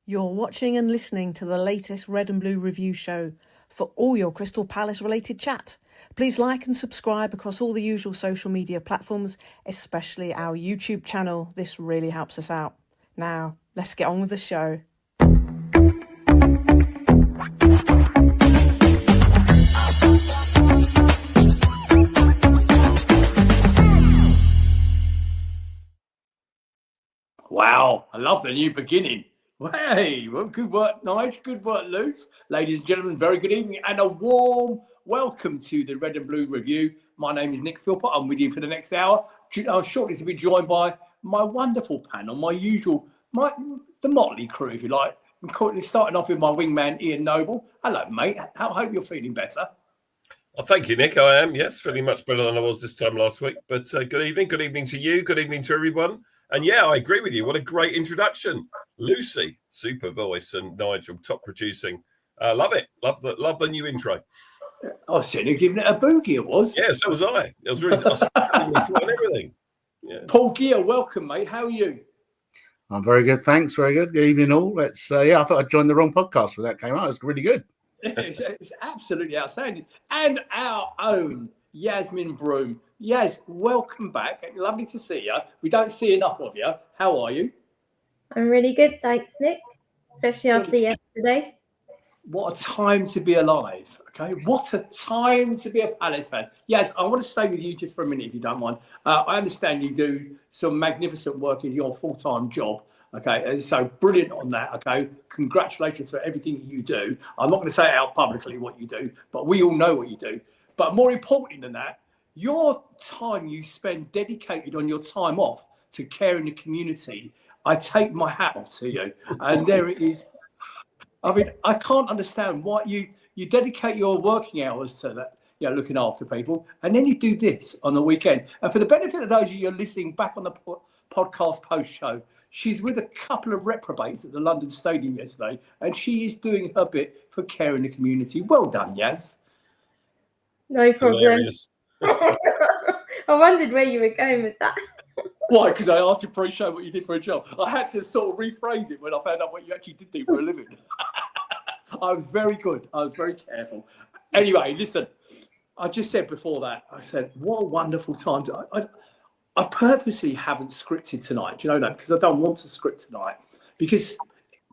You're watching and listening to the latest Red and Blue review show. For all your Crystal Palace related chat, please like and subscribe across all the usual social media platforms, especially our YouTube channel. This really helps us out. Now, let's get on with the show. Wow, I love the new beginning. Hey, well, good work, Nige. Good work, Luce. Ladies and gentlemen, very good evening and a warm welcome to the Red and Blue Review. My name is Nick Philpott. I'm with you for the next hour. I'm shortly to be joined by my wonderful panel, the motley crew, if you like. I'm currently starting off with my wingman, Ian Noble. Hello, mate. I hope you're feeling better. Well, thank you, Nick. I am, yes, feeling much better than I was this time last week. But good evening. Good evening to you. Good evening to everyone. And yeah, I agree with you. What a great introduction. Lucy, super voice, and Nigel, top producing. Love it. Love the new intro. I was sitting here giving it a boogie, it was. Yeah, so was I. It was really and everything. Yeah. Paul Gear, welcome, mate. How are you? I'm very good, thanks. Very good. Good evening, all. I thought I'd joined the wrong podcast when that came out. It was really good. It's absolutely outstanding. And our own Yasmin Broom. Yas, welcome back. Lovely to see you. We don't see enough of you. How are you? I'm really good, thanks, Nick. Especially after yesterday. What a time to be alive. Okay, what a time to be a Palace fan. Yes, I want to stay with you just for a minute, if you don't mind. I understand you do some magnificent work in your full-time job. Okay, and so brilliant on that. Okay, congratulations for everything that you do. I'm not going to say out publicly what you do, but we all know what you do. But more important than that, your time you spend dedicated on your time off to care in the community, I take my hat off to you. And there it is. I mean, I can't understand why you dedicate your working hours to that, looking after people, and then you do this on the weekend. And for the benefit of those of you who are listening back on the podcast post show, she's with a couple of reprobates at the London Stadium yesterday, and she is doing her bit for care in the community. Well done, Yaz. No problem. I wondered where you were going with that. Why? Because I asked you pre-show what you did for a job. I had to sort of rephrase it when I found out what you actually did do for a living. I was very good. I was very careful. Anyway, listen, I just said before that, I said, what a wonderful time. I purposely haven't scripted tonight. Do you know that? Because I don't want to script tonight. Because,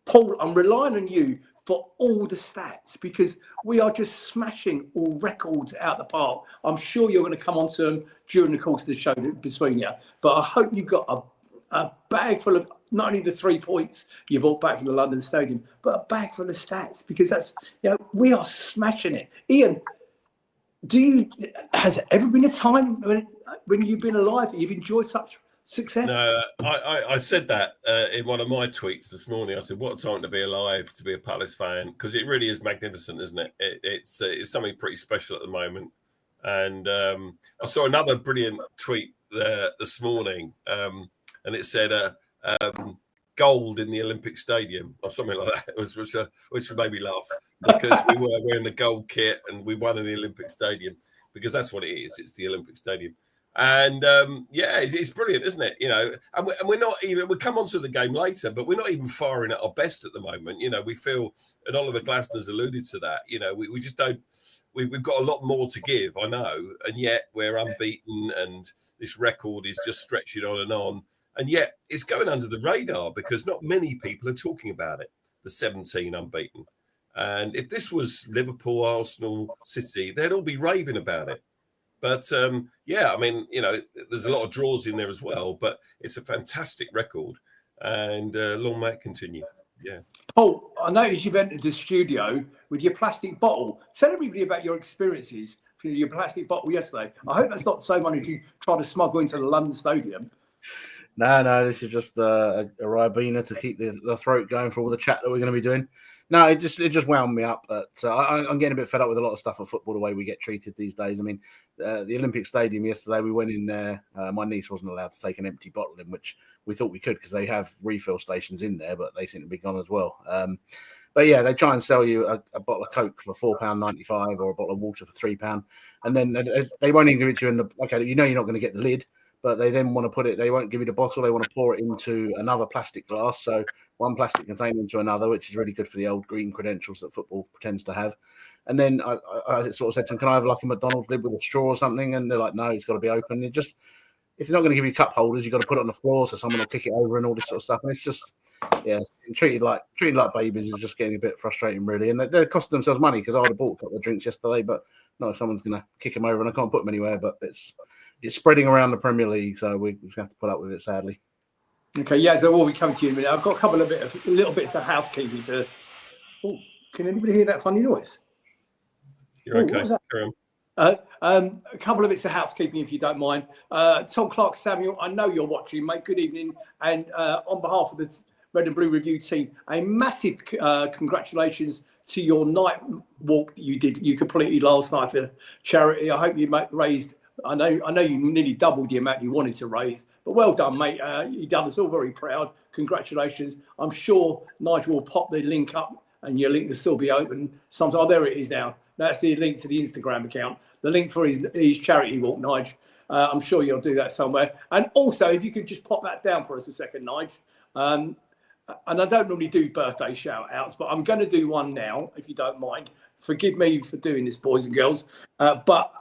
Paul, I'm relying on you for all the stats, because we are just smashing all records out the park. I'm sure you're going to come on to them during the course of the show between you, but I hope you've got a bag full of not only the 3 points you brought back from the London Stadium, but a bag full of stats, because that's, we are smashing it. Ian, has there ever been a time when you've been alive that you've enjoyed such success? No, I said that in one of my tweets this morning. I said, what a time to be alive, to be a Palace fan, because it really is magnificent, isn't it? It's something pretty special at the moment. And I saw another brilliant tweet this morning, and it said gold in the Olympic Stadium or something like that, which made me laugh, because we were wearing the gold kit and we won in the Olympic Stadium, because that's what it is. It's the Olympic Stadium. And it's brilliant, isn't it? And we're not even, we'll come on to the game later, but we're not even firing at our best at the moment. We feel, and Oliver Glasner's alluded to that, we just don't, we've got a lot more to give, I know, and yet we're unbeaten, and this record is just stretching on. And yet it's going under the radar because not many people are talking about it, the 17 unbeaten. And if this was Liverpool, Arsenal, City, they'd all be raving about it. But, there's a lot of draws in there as well, but it's a fantastic record, and long may it continue. Yeah. Paul, I noticed you've entered the studio with your plastic bottle. Tell everybody about your experiences for your plastic bottle yesterday. I hope that's not so much as you try to smuggle into the London Stadium. No, this is just a Ribena to keep the throat going for all the chat that we're going to be doing. No, it just wound me up. But I'm getting a bit fed up with a lot of stuff of football, the way we get treated these days. I mean, the Olympic Stadium yesterday, we went in there. My niece wasn't allowed to take an empty bottle in, which we thought we could because they have refill stations in there, but they seem to be gone as well. But yeah, they try and sell you a bottle of Coke for £4.95 or a bottle of water for £3, and then they won't even give it to you in the. Okay, you're not going to get the lid, but they then want to put it, they won't give you the bottle, they want to pour it into another plastic glass. So one plastic container into another, which is really good for the old green credentials that football pretends to have. And then I sort of said to them, can I have like a McDonald's lid with a straw or something? And they're like, no, it's got to be open. It just, if you're not going to give you cup holders, you've got to put it on the floor so someone will kick it over and all this sort of stuff. And it's just, yeah, treated like babies is just getting a bit frustrating, really. And they're costing themselves money, because I would have bought a couple of drinks yesterday, but no, someone's going to kick them over and I can't put them anywhere. But it's spreading around the Premier League, so we just have to put up with it, sadly. Okay, yeah, so we'll be coming to you in a minute. I've got a couple of little bits of housekeeping to. Oh, can anybody hear that funny noise? You're okay. A couple of bits of housekeeping, if you don't mind. Tom Clark, Samuel, I know you're watching, mate. Good evening. And on behalf of the Red and Blue Review team, a massive congratulations to your night walk that you completed last night for charity. I hope you raised. I know you nearly doubled the amount you wanted to raise, but well done, mate. You've done us all very proud. Congratulations. I'm sure Nigel will pop the link up, and your link will still be open sometime. Oh, there it is now. That's the link to the Instagram account. The link for his charity walk, Nigel. I'm sure you'll do that somewhere. And also, if you could just pop that down for us a second, Nigel. And I don't normally do birthday shout-outs, but I'm going to do one now, if you don't mind. Forgive me for doing this, boys and girls. But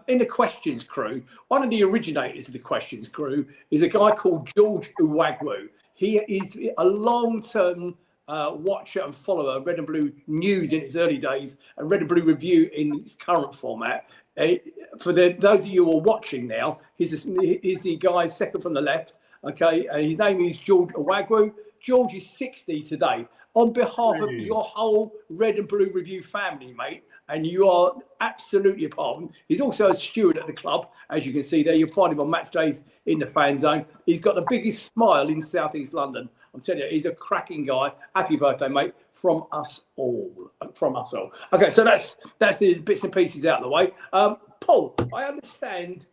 in the Questions crew, one of the originators of the Questions crew is a guy called George Uwagwu. He is a long-term watcher and follower of Red and Blue News in its early days and Red and Blue Review in its current format. For those of you who are watching now, he's the guy second from the left. Okay, his name is George Uwagwu. George is 60 today. On behalf of your whole Red and Blue Review family, mate, and you are absolutely a part of him. He's also a steward at the club, as you can see there. You'll find him on match days in the fan zone. He's got the biggest smile in South East London. I'm telling you, he's a cracking guy. Happy birthday, mate, from us all. From us all. Okay, so that's the bits and pieces out of the way. Paul, I understand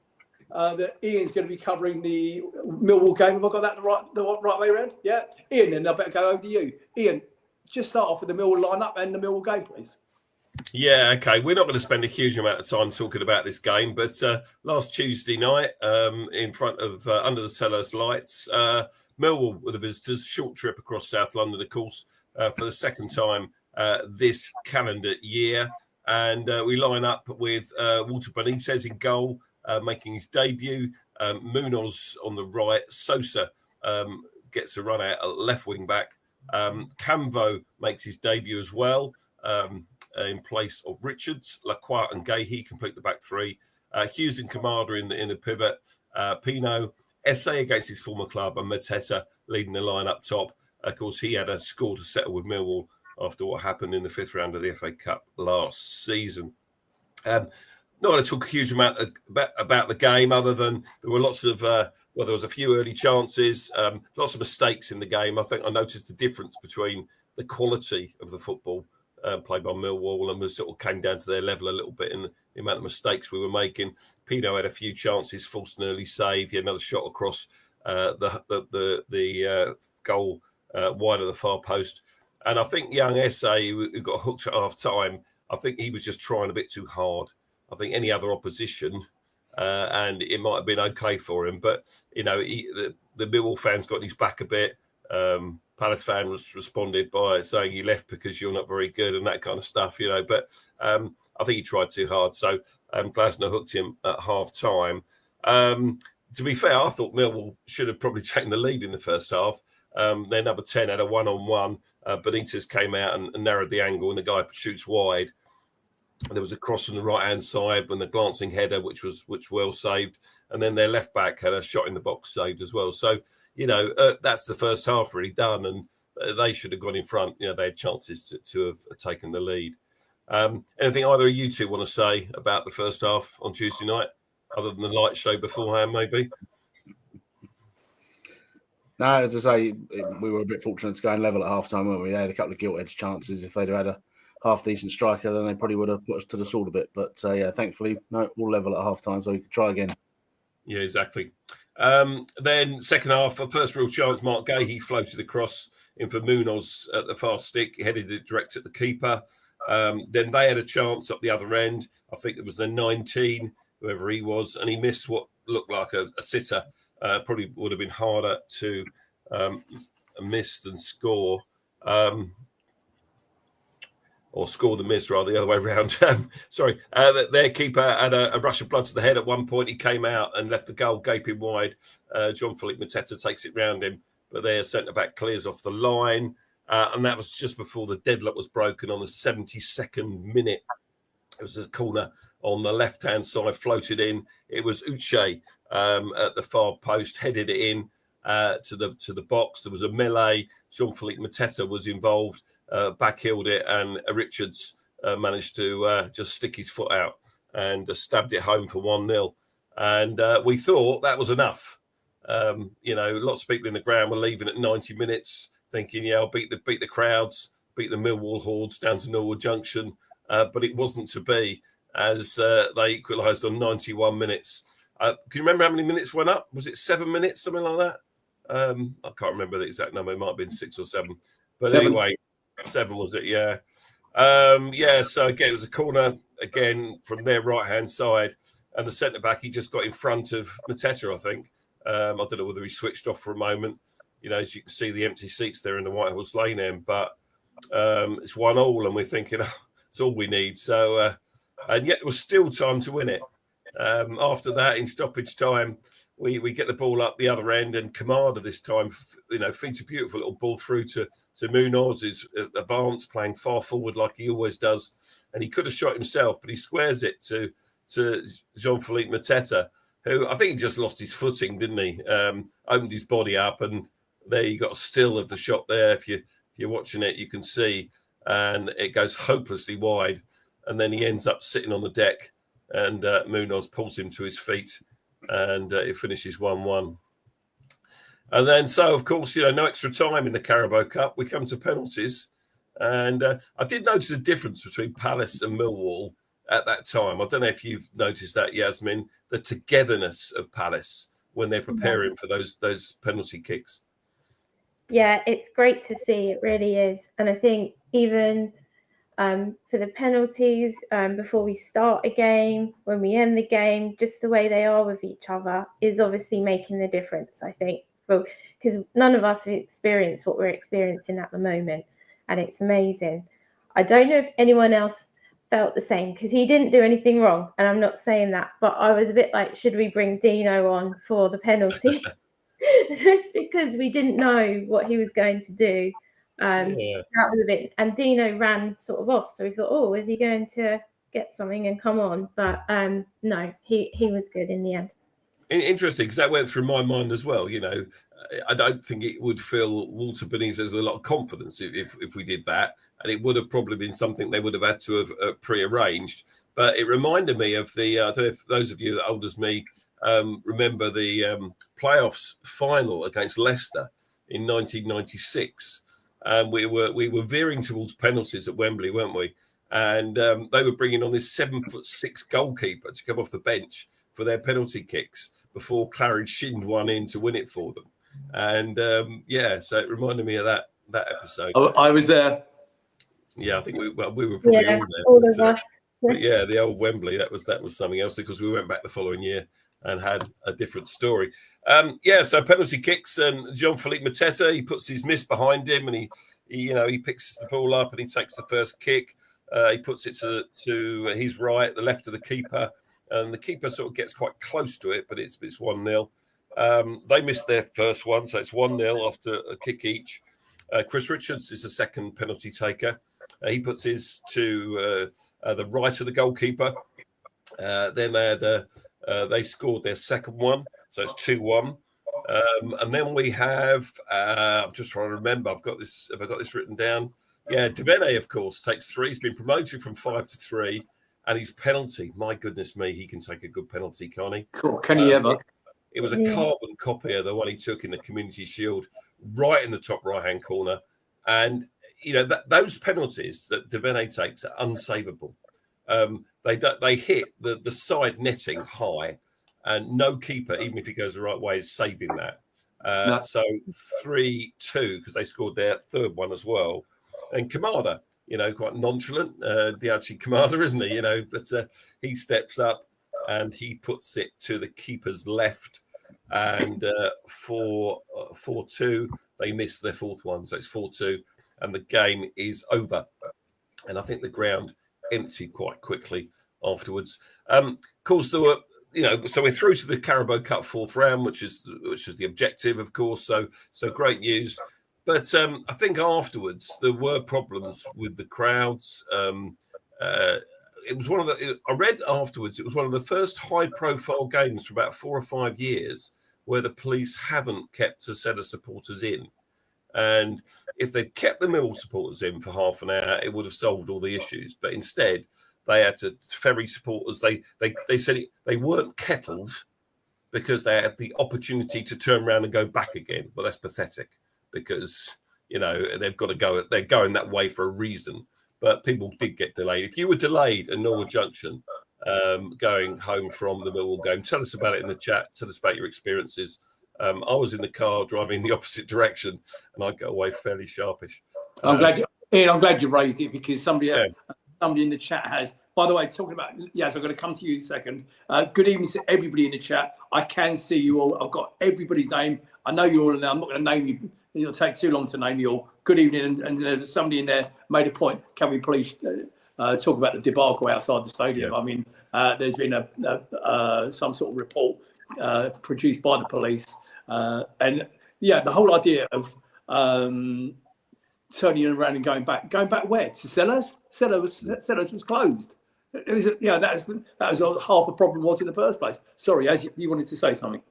that Ian's going to be covering the Millwall game. Have I got that the right way around? Yeah. Ian, then I better go over to you. Ian, just start off with the Millwall lineup and the Millwall game, please. Yeah, okay. We're not going to spend a huge amount of time talking about this game, but last Tuesday night, in front of under the Sellers lights, Millwall were the visitors. Short trip across South London, of course, for the second time this calendar year, and we line up with Walter Benitez in goal, making his debut. Munoz on the right. Sosa gets a run out at left wing back. Camvo makes his debut as well. In place of Richards, Lacroix and Gahey complete the back three. Hughes and Kamada in the pivot. Pino, SA against his former club, and Mateta leading the line up top. Of course, he had a score to settle with Millwall after what happened in the fifth round of the FA Cup last season. Not going to talk a huge amount about the game, other than there were lots of, there was a few early chances, lots of mistakes in the game. I think I noticed the difference between the quality of the football played by Millwall and was sort of came down to their level a little bit in the amount of mistakes we were making. Pino had a few chances, forced an early save. He had another shot across the goal wide of the far post. And I think young SA, who got hooked at half time, I think he was just trying a bit too hard. I think any other opposition, and it might have been okay for him, but the Millwall fans got his back a bit. Palace fan responded by saying you left because you're not very good and that kind of stuff, But I think he tried too hard. So Glasner hooked him at half time. To be fair, I thought Millwall should have probably taken the lead in the first half. Their number 10 had a one-on-one. Benitez came out and narrowed the angle, and the guy shoots wide. There was a cross on the right-hand side and the glancing header, which well saved. And then their left back had a shot in the box saved as well. So, that's the first half really done, and they should have gone in front. They had chances to have taken the lead. Anything either of you two want to say about the first half on Tuesday night, other than the light show beforehand, maybe? No, as I say, we were a bit fortunate to go and level at half-time, weren't we? They had a couple of gilt-edged chances. If they'd have had a half-decent striker, then they probably would have put us to the sword a bit. But, thankfully, no, we'll level at half-time, so we could try again. Yeah, exactly. Then second half, first real chance, Mark Gahey floated across in for Munoz at the far stick, headed it direct at the keeper. Then they had a chance up the other end. I think it was the 19, whoever he was, and he missed what looked like a sitter. Probably would have been harder to miss than score. Or score the miss, rather, the other way around. Sorry. Their keeper had a rush of blood to the head at one point. He came out and left the goal gaping wide. Jean-Philippe Mateta takes it round him, but their centre-back clears off the line. And that was just before the deadlock was broken on the 72nd minute. It was a corner on the left-hand side, floated in. It was Uche at the far post, headed it in to the box. There was a melee. Jean-Philippe Mateta was involved. Backheeled it, and Richards managed to just stick his foot out and stabbed it home for 1-0. And we thought that was enough. Lots of people in the ground were leaving at 90 minutes, thinking, "Yeah, I'll beat the crowds, beat the Millwall hordes down to Norwood Junction." But it wasn't to be, as they equalised on 91 minutes. Can you remember how many minutes went up? Was it 7 minutes, something like that? I can't remember the exact number. It might have been 6 or 7. But 7. Anyway. 7 was it? Yeah. So again, it was a corner again from their right-hand side, and the centre-back, he just got in front of Mateta, I think. I don't know whether he switched off for a moment. As you can see, the empty seats there in the White Horse Lane end, but it's 1-1, and we're thinking, it's all we need. So, and yet there was still time to win it. After that, in stoppage time, we get the ball up the other end, and Kamada this time, feeds a beautiful little ball through to Munoz, his advance, playing far forward like he always does. And he could have shot himself, but he squares it to Jean-Philippe Mateta, who I think he just lost his footing, didn't he? Opened his body up, and there you got a still of the shot there. If you're watching it, you can see, and it goes hopelessly wide. And then he ends up sitting on the deck, and Munoz pulls him to his feet, and it finishes 1-1. And then, so of course, no extra time in the Carabao Cup. We come to penalties, and I did notice a difference between Palace and Millwall at that time. I don't know if you've noticed that, Yasmin, the togetherness of Palace when they're preparing for those penalty kicks. Yeah, it's great to see. It really is. And I think even for the penalties, before we start a game, when we end the game, just the way they are with each other is obviously making the difference, I think. Because none of us have experienced what we're experiencing at the moment, and it's amazing. I don't know if anyone else felt the same, because he didn't do anything wrong, and I'm not saying that, but I was a bit like, should we bring Dino on for the penalty? Just because we didn't know what he was going to do. That was a bit, and Dino ran sort of off, so we thought, is he going to get something and come on? But no, he was good in the end. Interesting, because that went through my mind as well. I don't think it would fill Walter Benitez with a lot of confidence if we did that, and it would have probably been something they would have had to have pre-arranged. But it reminded me of the I don't know if those of you that are old as me remember the playoffs final against Leicester in 1996. We were veering towards penalties at Wembley, weren't we? And they were bringing on this 7'6" goalkeeper to come off the bench for their penalty kicks before Claridge shinned one in to win it for them. And so it reminded me of that episode. I was there. Yeah, I think we were probably all there. All of us. But yeah, the old Wembley, that was something else, because we went back the following year and had a different story. So penalty kicks, and Jean-Philippe Mateta, he puts his miss behind him, and he picks the ball up and he takes the first kick. He puts it to his right, the left of the keeper, and the keeper sort of gets quite close to it, but it's 1-0. They missed their first one, so it's 1-0 after a kick each. Chris Richards is the second penalty taker. He puts his to the right of the goalkeeper. Then they scored their second one, so it's 2-1. And then we have, I'm just trying to remember, have I got this written down? Yeah, Devene, of course, takes 3. He's been promoted from 5 to 3. And his penalty, my goodness me, he can take a good penalty, can't he? Cool. Can he ever? It was a carbon copy of the one he took in the Community Shield, right in the top right-hand corner. And, those penalties that Devene takes are unsavable. They hit the side netting high, and no keeper, even if he goes the right way, is saving that. No. So 3-2, because they scored their third one as well. And Kamada, quite nonchalant, Diachi Kamada, isn't he? But he steps up and he puts it to the keeper's left, and 4-2. They miss their fourth one, so it's 4-2, and the game is over. And I think the ground emptied quite quickly afterwards. Of course, there were, so we're through to the Carabao Cup fourth round, which is the objective, of course. So great news. But I think afterwards there were problems with the crowds. It was I read afterwards, it was one of the first high-profile games for about 4 or 5 years where the police haven't kept a set of supporters in. And if they'd kept the Millwall supporters in for half an hour, it would have solved all the issues. But instead, they had to ferry supporters. They said they weren't kettled because they had the opportunity to turn around and go back again. Well, that's pathetic because, they've got to go. They're going that way for a reason. But people did get delayed. If you were delayed at Norwood Junction going home from the Millwall game, tell us about it in the chat. Tell us about your experiences. I was in the car driving the opposite direction, and I got away fairly sharpish. I'm glad you raised it because somebody in the chat has. By the way, talking about I'm going to come to you in a second. Good evening to everybody in the chat. I can see you all. I've got everybody's name. I know you all now. I'm not going to name you. It'll take too long to name you all. Good evening, and there's somebody in there made a point. Can we please talk about the debacle outside the stadium? Yeah. I mean, there's been some sort of report produced by the police, and the whole idea of turning around and going back where? To Sellers? Sellers was closed. It was, that was half the problem was in the first place. Sorry, as you wanted to say something.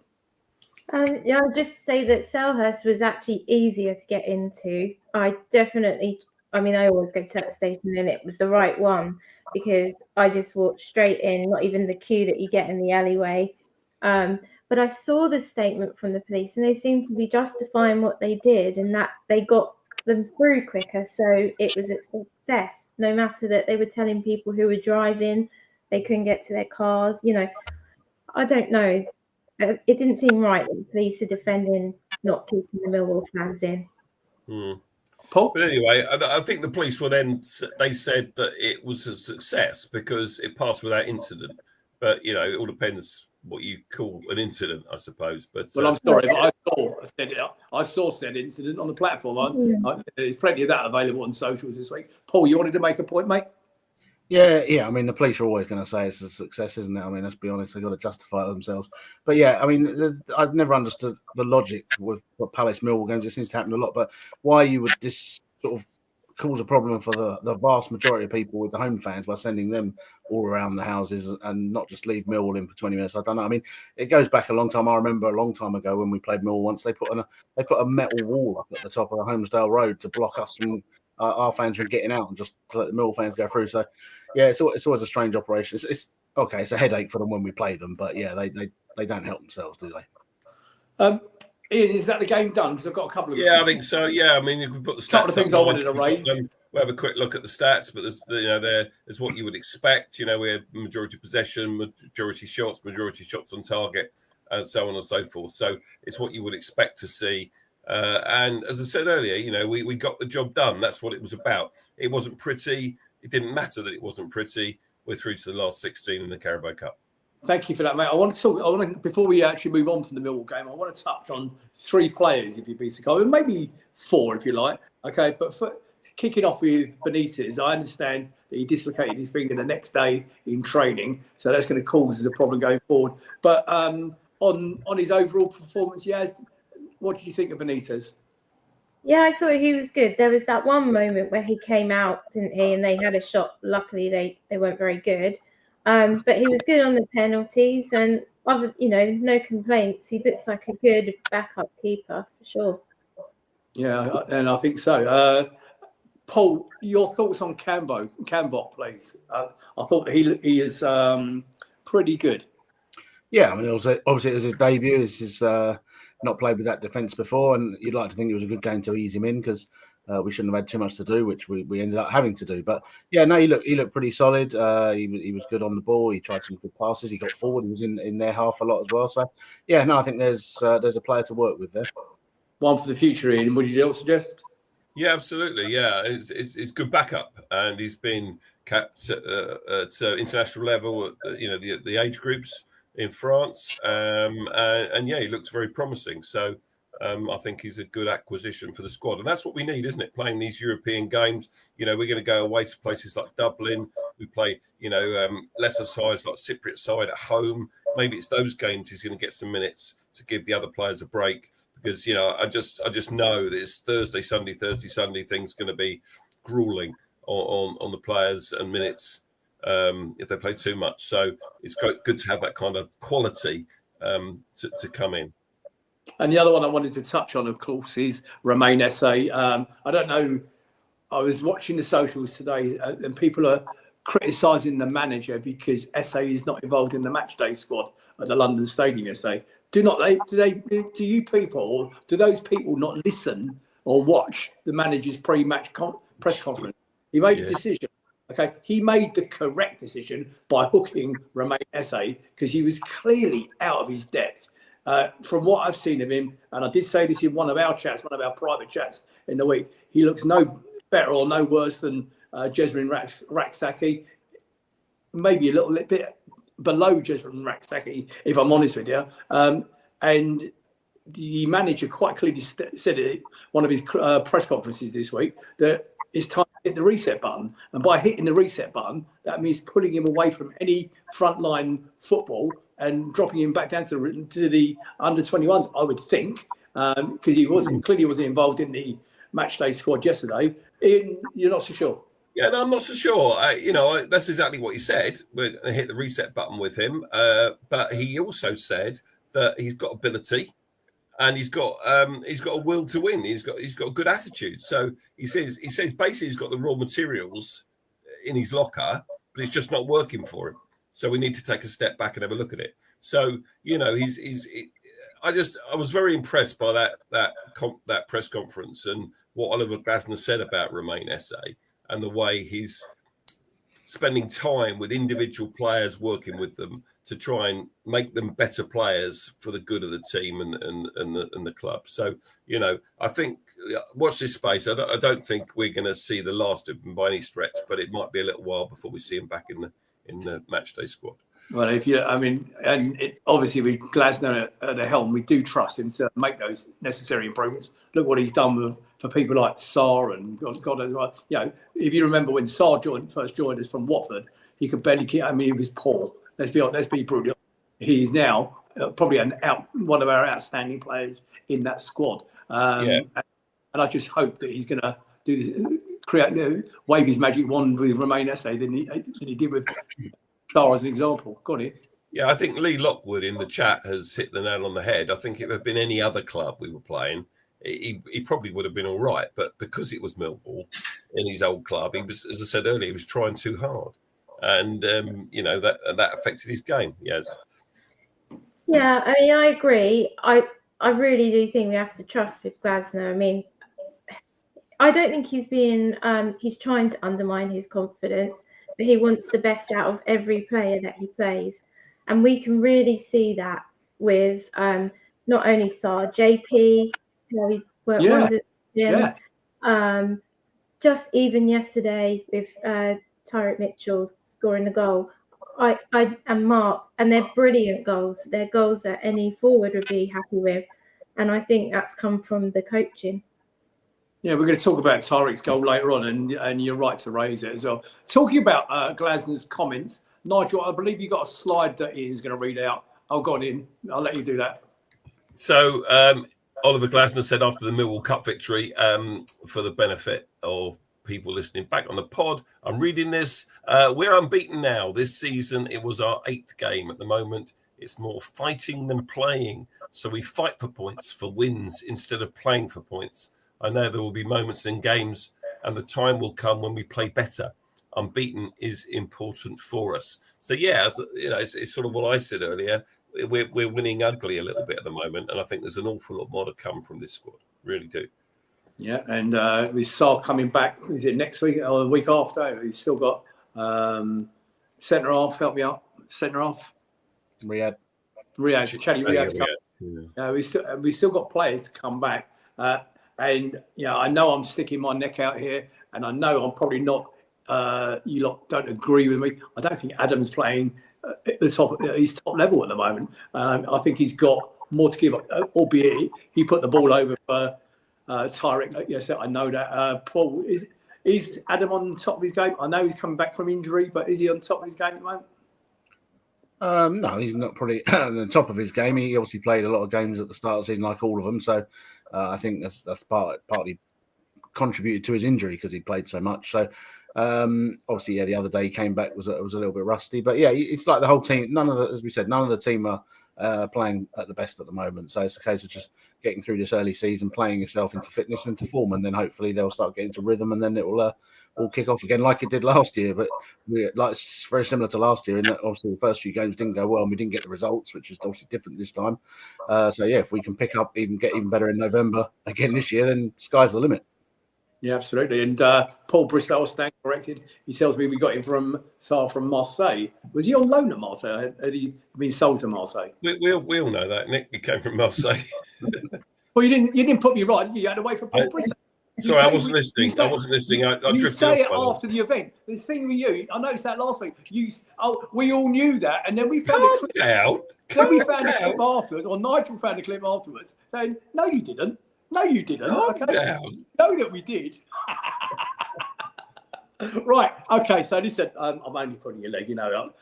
I'll just say that Selhurst was actually easier to get into. I always go to that station and it was the right one because I just walked straight in, not even the queue that you get in the alleyway. But I saw the statement from the police and they seemed to be justifying what they did and that they got them through quicker. So it was a success, no matter that they were telling people who were driving, they couldn't get to their cars. I don't know. It didn't seem right that the police are defending not keeping the Millwall fans in. Paul? But anyway, I think the police were they said that it was a success because it passed without incident. But, it all depends what you call an incident, I suppose. But I'm sorry, but I saw said incident on the platform. There's plenty of that available on socials this week. Paul, you wanted to make a point, mate? Yeah. I mean, the police are always going to say it's a success, isn't it? I mean, let's be honest, they've got to justify it themselves. But yeah, I mean, I've never understood the logic with what Palace Millwall games. It seems to happen a lot, but why you would this sort of cause a problem for the vast majority of people with the home fans by sending them all around the houses and not just leave Millwall in for 20 minutes. I don't know. I mean, it goes back a long time. I remember a long time ago when we played Millwall once, they put a metal wall up at the top of the Homesdale Road to block us from our fans from getting out and just to let the Millwall fans go through. So, yeah, it's always a strange operation. It's okay. It's a headache for them when we play them, but yeah, they don't help themselves, do they? Ian, is that the game done? Because I've got a couple of. Yeah, I think so. Yeah, I mean, you can put the stats. Couple of things I wanted to raise. We'll have a quick look at the stats, but there's what you would expect. We had majority possession, majority shots on target, and so on and so forth. So it's what you would expect to see. And as I said earlier, we got the job done. That's what it was about. It wasn't pretty. It didn't matter that it wasn't pretty. We're through to the last 16 in the Carabao Cup. Thank you for that, mate. I want to before we actually move on from the Millwall game, I want to touch on 3 players, if you'd be so kind, maybe 4 if you like. Okay, but for kicking off with Benitez, I understand that he dislocated his finger the next day in training, so that's going to cause us a problem going forward. But on his overall performance, what did you think of Benitez? Yeah, I thought he was good. There was that one moment where he came out, didn't he? And they had a shot. Luckily, they weren't very good. But he was good on the penalties and, no complaints. He looks like a good backup keeper, for sure. Yeah, and I think so. Paul, your thoughts on Cambot, please. I thought he is pretty good. Yeah, I mean, obviously it was his debut. He's not played with that defence before, and you'd like to think it was a good game to ease him in because we shouldn't have had too much to do, which we ended up having to do. But yeah, no, he looked pretty solid. He was good on the ball. He tried some good passes. He got forward. He was in their half a lot as well. So yeah, no, I think there's a player to work with there. One for the future, Ian. Would you suggest? Yeah, absolutely. Yeah, it's good backup, and he's been capped at international level. The age groups in France, and yeah, he looks very promising. So I think he's a good acquisition for the squad, and that's what we need, isn't it? Playing these European games. We're going to go away to places like Dublin. We play, lesser sides like Cypriot side at home. Maybe it's those games he's going to get some minutes to give the other players a break. Because I just know that it's Thursday, Sunday thing's going to be grueling on the players and minutes if they play too much. So it's good to have that kind of quality to come in. And the other one I wanted to touch on, of course, is Romain Esse. I don't know. I was watching the socials today, and people are criticising the manager because Esse is not involved in the matchday squad at the London Stadium yesterday. Do you people, or do those people not listen or watch the manager's pre-match press conference? He made a decision. Okay, he made the correct decision by hooking Romain Esse because he was clearly out of his depth. From what I've seen of him, and I did say this in one of our private chats in the week, he looks no better or no worse than Yasmin Rakzaki, maybe a little bit below Yasmin Rakzaki, if I'm honest with you. And the manager quite clearly said it one of his press conferences this week that it's time to hit the reset button. And by hitting the reset button, that means pulling him away from any frontline football and dropping him back down to the under-21s, I would think, because he clearly wasn't involved in the matchday squad yesterday. You're not so sure? Yeah, no, I'm not so sure. That's exactly what he said. We're going to hit the reset button with him. But he also said that he's got ability, and he's got a will to win. He's got a good attitude. So he says basically he's got the raw materials in his locker, but it's just not working for him. So we need to take a step back and have a look at it. So I was very impressed by that press conference and what Oliver Glasner said about Romain Esse and the way he's spending time with individual players, working with them to try and make them better players for the good of the team and the club. So, I think watch this space. I don't think we're going to see the last of him by any stretch, but it might be a little while before we see him back in the matchday squad. Well, obviously with Glasner at the helm, we do trust him to make those necessary improvements. Look what he's done for people like Sarr and God. If you remember when Sarr first joined us from Watford, he could barely keep. He was poor. Let's be brutal. He is now probably one of our outstanding players in that squad. And I just hope that he's going to do this, wave his magic wand with Romain Esse than he did with Sarr as an example. Got it? Yeah, I think Lee Lockwood in the chat has hit the nail on the head. I think if it had been any other club we were playing, he probably would have been all right. But because it was Millwall in his old club, he was, as I said earlier, he was trying too hard. And, that affected his game, yes. Yeah, I agree. I really do think we have to trust with Glasner. I don't think he's trying to undermine his confidence, but he wants the best out of every player that he plays. And we can really see that with not only Sarr, JP, we worked wonders with him. Just even yesterday with Tyrek Mitchell scoring the goal, and Mark, and they're brilliant goals. They're goals that any forward would be happy with. And I think that's come from the coaching. Yeah, we're going to talk about Tarek's goal later on, and you're right to raise it as well. Talking about Glasner's comments, Nigel, I believe you got a slide that Ian's going to read out. I'll go on in. I'll let you do that. So Oliver Glasner said after the Millwall Cup victory, for the benefit of people listening back on the pod, I'm reading this. We're unbeaten now. This season, it was our 8th game at the moment. It's more fighting than playing. So we fight for points, for wins, instead of playing for points. I know there will be moments in games and the time will come when we play better. Unbeaten is important for us. So, yeah, it's sort of what I said earlier. We're winning ugly a little bit at the moment. And I think there's an awful lot more to come from this squad. Really do. Yeah, and with Sarr coming back, is it next week or the week after? He's still got centre half. Help me out. Centre half. Riyadh. Chaddy Riyadh. Yeah, we still got players to come back. And I know I'm sticking my neck out here, and I know I'm probably not. You lot don't agree with me. I don't think Adam's playing at his top level at the moment. I think he's got more to give, albeit he put the ball over for Tyrick. Yes, I know that. Paul, is Adam on top of his game? I know he's coming back from injury, but is he on top of his game at the moment? No, he's not probably at the top of his game. He obviously played a lot of games at the start of the season, like all of them. So I think that's partly contributed to his injury because he played so much. So obviously, the other day he came back was a little bit rusty. But yeah, it's like the whole team. As we said, none of the team are playing at the best at the moment. So it's a case of just getting through this early season, playing yourself into fitness and to form, and then hopefully they'll start getting to rhythm, and then it will all kick off again like it did last year. But it's very similar to last year in that obviously the first few games didn't go well and we didn't get the results, which is obviously different this time. So yeah, if we can pick up, get even better in November again this year, then sky's the limit. Yeah, absolutely. And Paul Bristol, stand corrected. He tells me we got him from Marseille. Was he on loan at Marseille? Had he been sold to Marseille? We all know that. Nick, he came from Marseille. Well, you didn't put me right. You had to wait for Paul Bristol. Sorry, I wasn't listening. I wasn't listening. I you say it after the event. The thing with you, I noticed that last week. We all knew that, and then we found a clip. Then we found a clip afterwards, or Nigel found a clip afterwards, saying, "No, you didn't. No, you didn't. Down. No, that we did." Right. Okay. So listen, I'm only pulling your leg.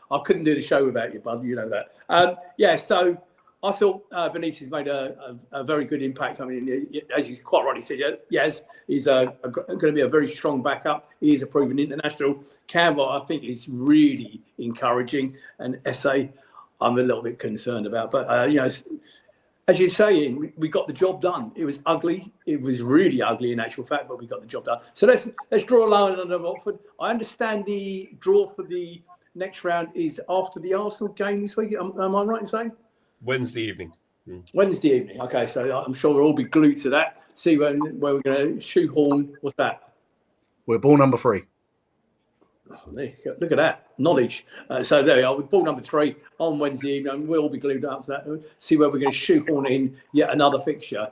I couldn't do the show without you, bud. You know that. Yeah. So I thought Benitez made a very good impact. I mean, as you quite rightly said, yes, he's going to be a very strong backup. He is a proven international. Campbell, I think, is really encouraging, and SA, I'm a little bit concerned about. But as you're saying, we got the job done. It was ugly. It was really ugly in actual fact, but we got the job done. So let's draw a line under Watford. I understand the draw for the next round is after the Arsenal game this week. Am I right in saying? Wednesday evening. Wednesday evening. Okay, so I'm sure we'll all be glued to that. See where we're going to shoehorn. What's that? We're ball number 3. Oh, look at that knowledge. So there we are. With ball number 3 on Wednesday evening. We'll all be glued up to that. See where we're going to shoehorn in yet another fixture.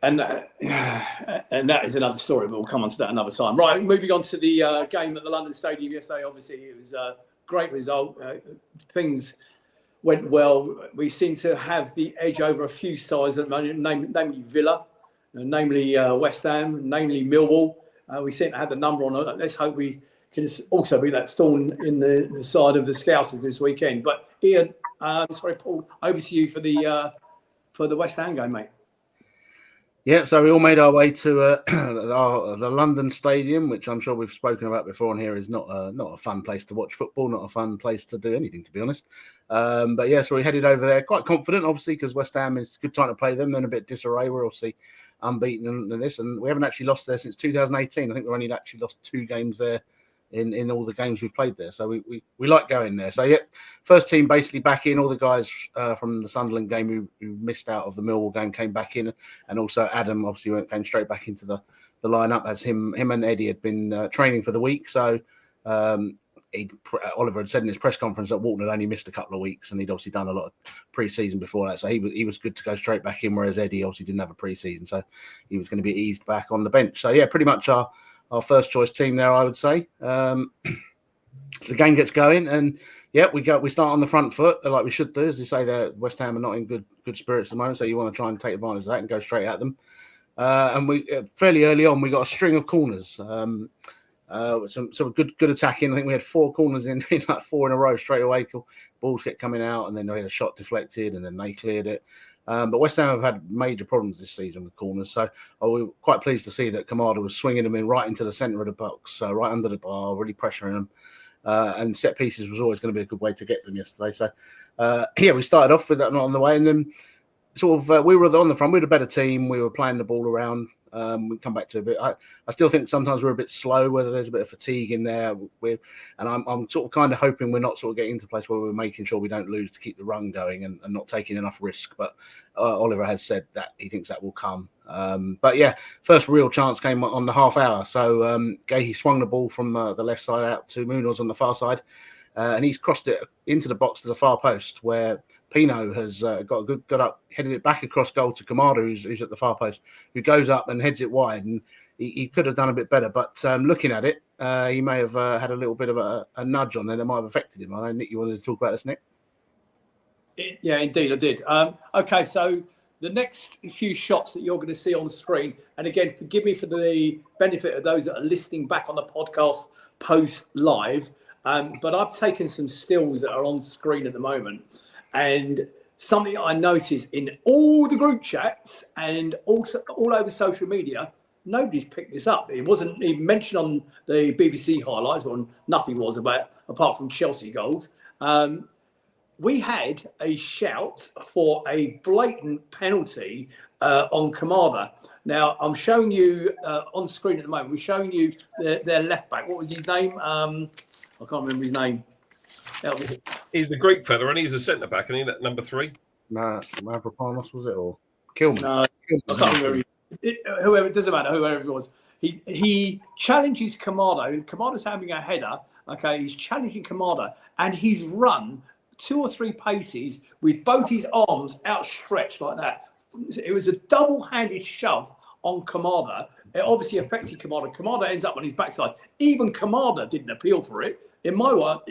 And that is another story, but we'll come on to that another time. Right, moving on to the game at the London Stadium yesterday. Obviously, it was a great result. Things went well. We seem to have the edge over a few sides at the moment, namely Villa, namely West Ham, namely Millwall. We seem to have the number on it. Let's hope we can also be that thorn in the side of the Scousers this weekend. But Ian, Paul, over to you for the West Ham game, mate. Yeah, so we all made our way to the London Stadium, which I'm sure we've spoken about before on here, is not a fun place to watch football, not a fun place to do anything, to be honest. But yeah, so we headed over there quite confident, obviously, because West Ham is a good time to play them. They're in a bit disarray. We're obviously unbeaten in this, and we haven't actually lost there since 2018. I think we've only actually lost 2 games there in all the games we've played there. So we like going there. So yeah, first team basically back in. All the guys from the Sunderland game who missed out of the Millwall game came back in, and also Adam obviously came straight back into the lineup as him and Eddie had been training for the week. So Oliver had said in his press conference that Walton had only missed a couple of weeks, and he'd obviously done a lot of pre-season before that. So he was good to go straight back in, whereas Eddie obviously didn't have a pre-season, so he was going to be eased back on the bench. So yeah, pretty much our first choice team there, I would say. So the game gets going, and yeah, we start on the front foot like we should do. As you say, West Ham are not in good spirits at the moment, so you want to try and take advantage of that and go straight at them. And we fairly early on we got a string of corners, some good attacking. I think we had 4 corners in like 4 in a row straight away. Balls kept coming out, and then they had a shot deflected, and then they cleared it. But West Ham have had major problems this season with corners, so we were quite pleased to see that Kamada was swinging them in right into the centre of the box, right under the bar, really pressuring them. And set pieces was always going to be a good way to get them yesterday. So, yeah, we started off with that on the way, and then sort of we were on the front. We were a better team. We were playing the ball around. We come back to a bit. I still think sometimes we're a bit slow, whether there's a bit of fatigue in there. And I'm sort of kind of hoping we're not sort of getting into a place where we're making sure we don't lose to keep the run going and not taking enough risk. But Oliver has said that he thinks that will come. But yeah, first real chance came on the half hour. So he swung the ball from the left side out to Munoz on the far side. And he's crossed it into the box to the far post where Pino has got up, headed it back across goal to Kamada, who's at the far post, who goes up and heads it wide, and he could have done a bit better. But looking at it, he may have had a little bit of a nudge on there that might have affected him. I know, Nick, you wanted to talk about this, Nick? Yeah, indeed, I did. Okay, so the next few shots that you're going to see on the screen, and again, forgive me for the benefit of those that are listening back on the podcast post live, but I've taken some stills that are on screen at the moment, and something I noticed in all the group chats and also all over social media, nobody's picked this up. It wasn't even mentioned on the BBC highlights, or nothing was about apart from Chelsea goals. We had a shout for a blatant penalty on Kamada. Now, I'm showing you on screen at the moment, we're showing you their left back. What was his name? I can't remember his name. He's the Greek fella, and he's a centre back, and he that number 3. No, Mavropanos, was it, or Kilman? No, I can't remember. Whoever, it doesn't matter, whoever it was. He challenges Kamada. Kamada's having a header. Okay, he's challenging Kamada, and he's run 2 or 3 paces with both his arms outstretched like that. It was a double-handed shove on Kamada. It obviously affected Kamada. Kamada ends up on his backside. Even Kamada didn't appeal for it. In my world,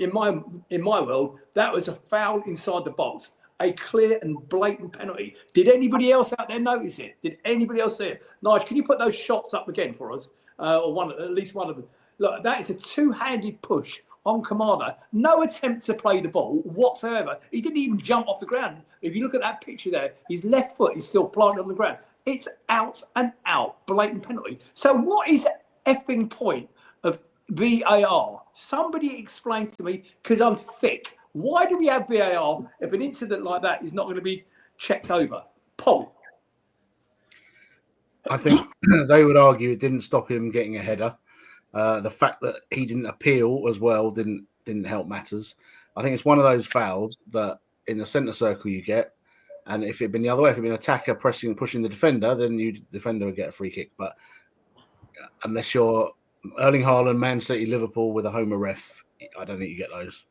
that was a foul inside the box, a clear and blatant penalty. Did anybody else out there notice it? Did anybody else see it? Nige, can you put those shots up again for us, or at least one of them? Look, that is a 2-handed push on Kamada. No attempt to play the ball whatsoever. He didn't even jump off the ground. If you look at that picture there, his left foot is still planted on the ground. It's out and out blatant penalty. So what is the effing point of VAR? Somebody explain to me, because I'm thick. Why do we have VAR if an incident like that is not going to be checked over? Paul? I think they would argue it didn't stop him getting a header. The fact that he didn't appeal as well didn't help matters. I think it's one of those fouls that in the centre circle you get, and if it had been the other way, if it had been an attacker pushing the defender, then the defender would get a free kick. But unless you're Erling Haaland, Man City, Liverpool with a homer ref, I don't think you get those.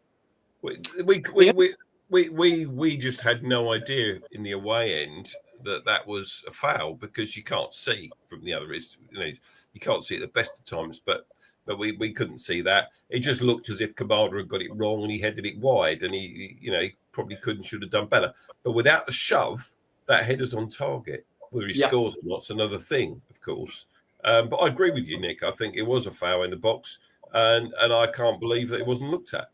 We just had no idea in the away end that was a foul, because you can't see from the other. You can't see at the best of times, but we couldn't see that. It just looked as if Kamada had got it wrong, and he headed it wide, and he probably could and should have done better. But without the shove, that header's on target. Whether he scores or not's another thing, of course. But I agree with you, Nick. I think it was a foul in the box, and I can't believe that it wasn't looked at.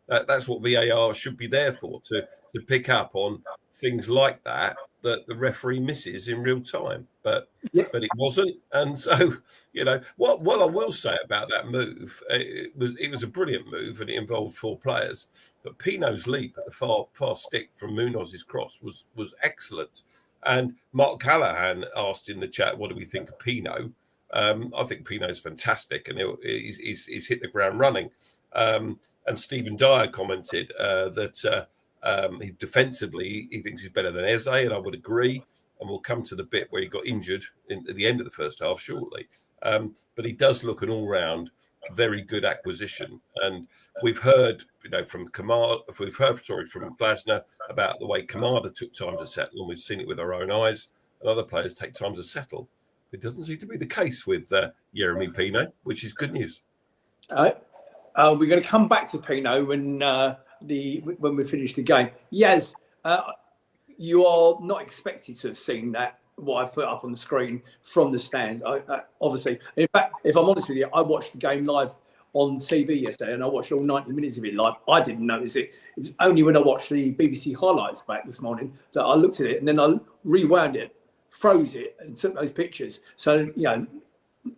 That's what VAR should be there for, to pick up on things like that the referee misses in real time. But it wasn't. And so, what I will say about that move, it was a brilliant move, and it involved 4 players. But Pino's leap at the far stick from Munoz's cross was excellent. And Mark Callahan asked in the chat, what do we think of Pino? I think Pino's fantastic, and he's hit the ground running. And Stephen Dyer commented that he defensively, he thinks he's better than Eze, and I would agree. And we'll come to the bit where he got injured at the end of the first half shortly. But he does look an all-round, very good acquisition. And we've heard, from Glasner about the way Kamada took time to settle, and we've seen it with our own eyes. And other players take time to settle. It doesn't seem to be the case with Yeremy Pino, which is good news. We're going to come back to Pino when we finish the game. Yes, you are not expected to have seen that, what I put up on the screen from the stands. Obviously, in fact, if I'm honest with you, I watched the game live on TV yesterday, and I watched all 90 minutes of it live. I didn't notice it. It was only when I watched the BBC highlights back this morning that I looked at it, and then I rewound it, froze it, and took those pictures. So,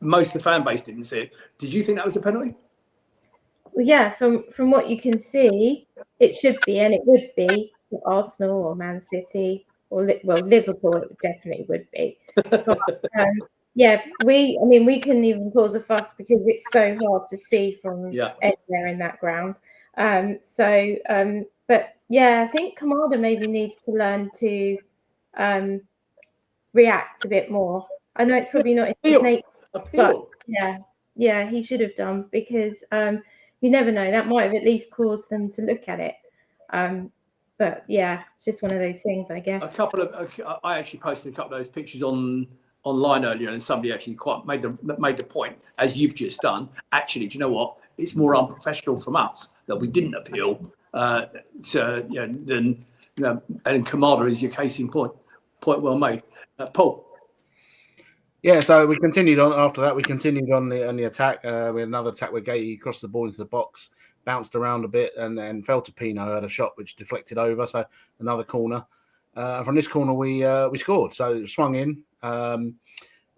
most of the fan base didn't see it. Did you think that was a penalty? Well, yeah, from what you can see, it should be, and it would be for Arsenal or Man City or Liverpool. It definitely would be. But, we couldn't even cause a fuss because it's so hard to see from anywhere in that ground. But yeah, I think Kamada maybe needs to learn to react a bit more. I know it's probably not his nature, but yeah, he should have done, because you never know, that might have at least caused them to look at it. But yeah, it's just one of those things, I guess. I actually posted a couple of those pictures online earlier, and somebody actually quite made the point, as you've just done. Actually, do you know what? It's more unprofessional from us that we didn't appeal than and Kamada is your case in point. Point well made, Paul. Yeah, so we continued on after that. We continued on the attack. We had another attack where Gay crossed the ball into the box, bounced around a bit, and fell to Pino. Had a shot which deflected over, so another corner. From this corner, we scored. So it swung in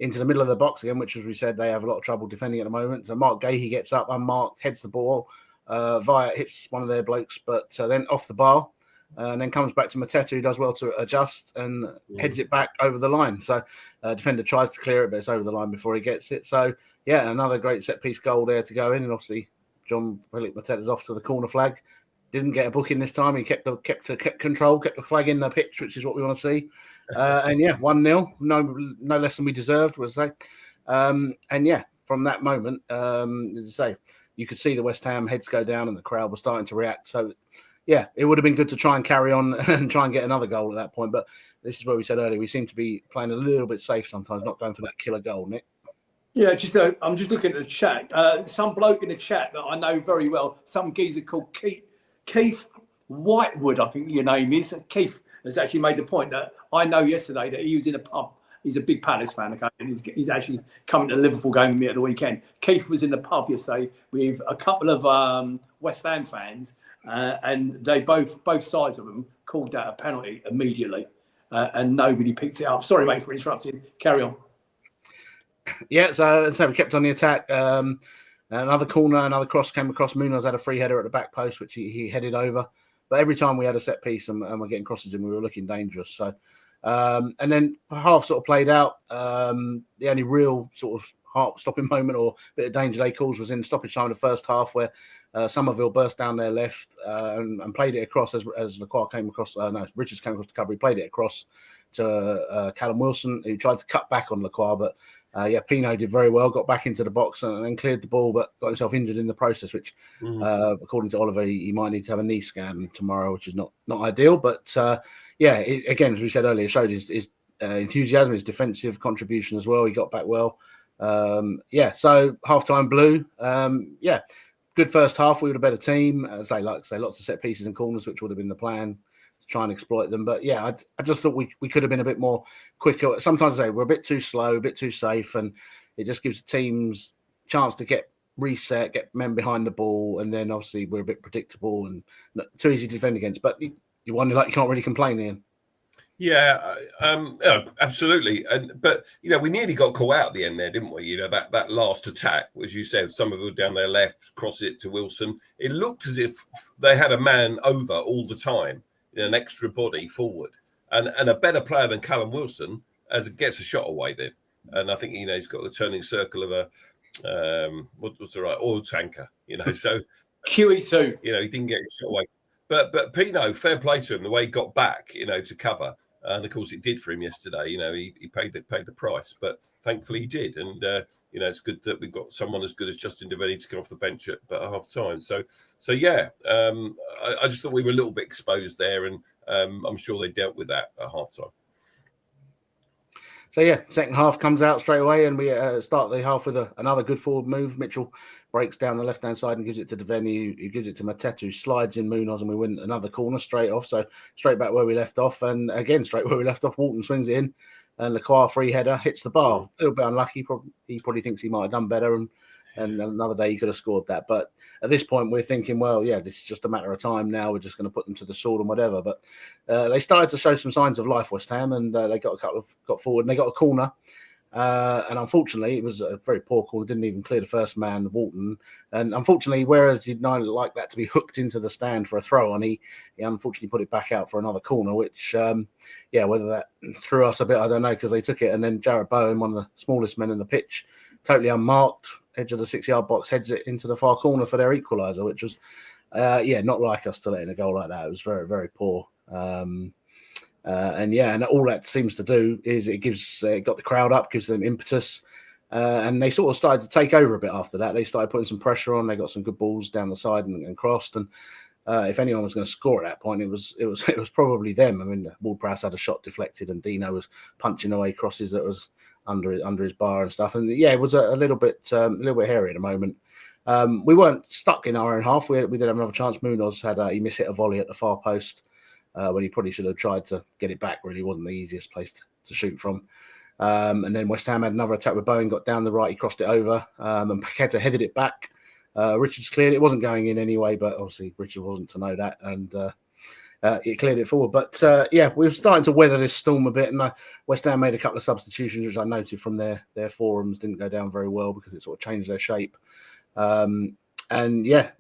into the middle of the box again, which, as we said, they have a lot of trouble defending at the moment. So Mark Gahey gets up, unmarked, heads the ball. Via hits one of their blokes, but then off the bar. And then comes back to Mateta, who does well to adjust and heads it back over the line. So defender tries to clear it, but it's over the line before he gets it. So, yeah, another great set-piece goal there to go in. And obviously, John Philip Mateta's off to the corner flag. Didn't get a booking this time. He kept control, kept the flag in the pitch, which is what we want to see. And, yeah, 1-0. No less than we deserved, was they. And, yeah, from that moment, as I say, you could see the West Ham heads go down and the crowd was starting to react. So, yeah, it would have been good to try and carry on and try and get another goal at that point. But this is where we said earlier, we seem to be playing a little bit safe sometimes, not going for that killer goal, Nick. Yeah, I'm just looking at the chat. Some bloke in the chat that I know very well, some geezer called Keith Whitewood, I think your name is. Keith has actually made the point that I know yesterday that he was in a pub. He's a big Palace fan, okay, and he's actually coming to the Liverpool game with me at the weekend. Keith was in the pub yesterday with a couple of West Ham fans, and they both sides of them called that a penalty immediately, and nobody picked it up. Sorry, mate, for interrupting. Carry on. Yeah, so we kept on the attack. Another corner, another cross came across. Munoz had a free header at the back post, which he headed over. But every time we had a set piece and we're getting crosses in, we were looking dangerous. So, and then half sort of played out. The only real sort of heart-stopping moment or bit of danger they caused was in stoppage time in the first half, where Somerville burst down their left and played it across as Lacroix came across. Richards came across the cover. He played it across to Callum Wilson, who tried to cut back on Lacroix, but Pino did very well, got back into the box and then cleared the ball, but got himself injured in the process, which, according to Oliver, he might need to have a knee scan tomorrow, which is not ideal. But, again, as we said earlier, showed his enthusiasm, his defensive contribution as well. He got back well. So half-time blue. Good first half. We were a better team. Lots of set pieces and corners, which would have been the plan to try and exploit them. But yeah, I just thought we could have been a bit more quicker. Sometimes I say we're a bit too slow, a bit too safe, and it just gives teams chance to get reset, get men behind the ball, and then obviously we're a bit predictable and too easy to defend against. But you wonder, you can't really complain, Ian. Yeah, absolutely. But we nearly got caught out at the end there, didn't we? That last attack, as you said, Somerville down their left, cross it to Wilson. It looked as if they had a man over all the time, an extra body forward, and a better player than Callum Wilson gets a shot away then. And I think he's got the turning circle of a what's the right oil tanker, So QE2, he didn't get a shot away. But Pino, fair play to him, the way he got back, to cover. And of course, it did for him yesterday. He paid the price, but thankfully he did. And it's good that we've got someone as good as Justin Devaney to come off the bench at half time. So yeah, I just thought we were a little bit exposed there, and I'm sure they dealt with that at half time. So yeah, second half comes out straight away, and we start the half with another good forward move. Mitchell breaks down the left-hand side and gives it to Devaney, who gives it to Mateta, who slides in Munoz, and we win another corner straight off. So straight back where we left off, and again, straight where we left off, Walton swings it in, and Lacroix free header hits the bar. A little bit unlucky. He probably thinks he might have done better, and another day he could have scored that. But at this point, we're thinking, well, yeah, this is just a matter of time now. We're just going to put them to the sword and whatever. But they started to show some signs of life, West Ham, and they got forward, and they got a corner. And unfortunately, it was a very poor corner. Didn't even clear the first man, Walton. And unfortunately, whereas you'd like that to be hooked into the stand for a throw on, he unfortunately put it back out for another corner, which, whether that threw us a bit, I don't know, because they took it. And then Jarrett Bowen, one of the smallest men in the pitch, totally unmarked, edge of the 6-yard box, heads it into the far corner for their equaliser, which was, not like us to let in a goal like that. It was very, very poor. And all that seems to do is it got the crowd up, gives them impetus, and they sort of started to take over a bit after that. They started putting some pressure on. They got some good balls down the side and crossed, and if anyone was going to score at that point, it was probably them. I mean, Ward-Prowse had a shot deflected, and Dino was punching away crosses that was under his bar and stuff. And yeah, it was a little bit hairy at the moment. We weren't stuck in our own half. We did have another chance. Munoz he mishit a volley at the far post when he probably should have tried to get it back. Really, wasn't the easiest place to shoot from. And then West Ham had another attack with Bowen, got down the right, he crossed it over, and Paqueta headed it back. Richards cleared it. It wasn't going in anyway, but obviously Richard wasn't to know that, and it cleared it forward. But yeah, we were starting to weather this storm a bit, and West Ham made a couple of substitutions, which I noted from their forums didn't go down very well because it sort of changed their shape. And yeah,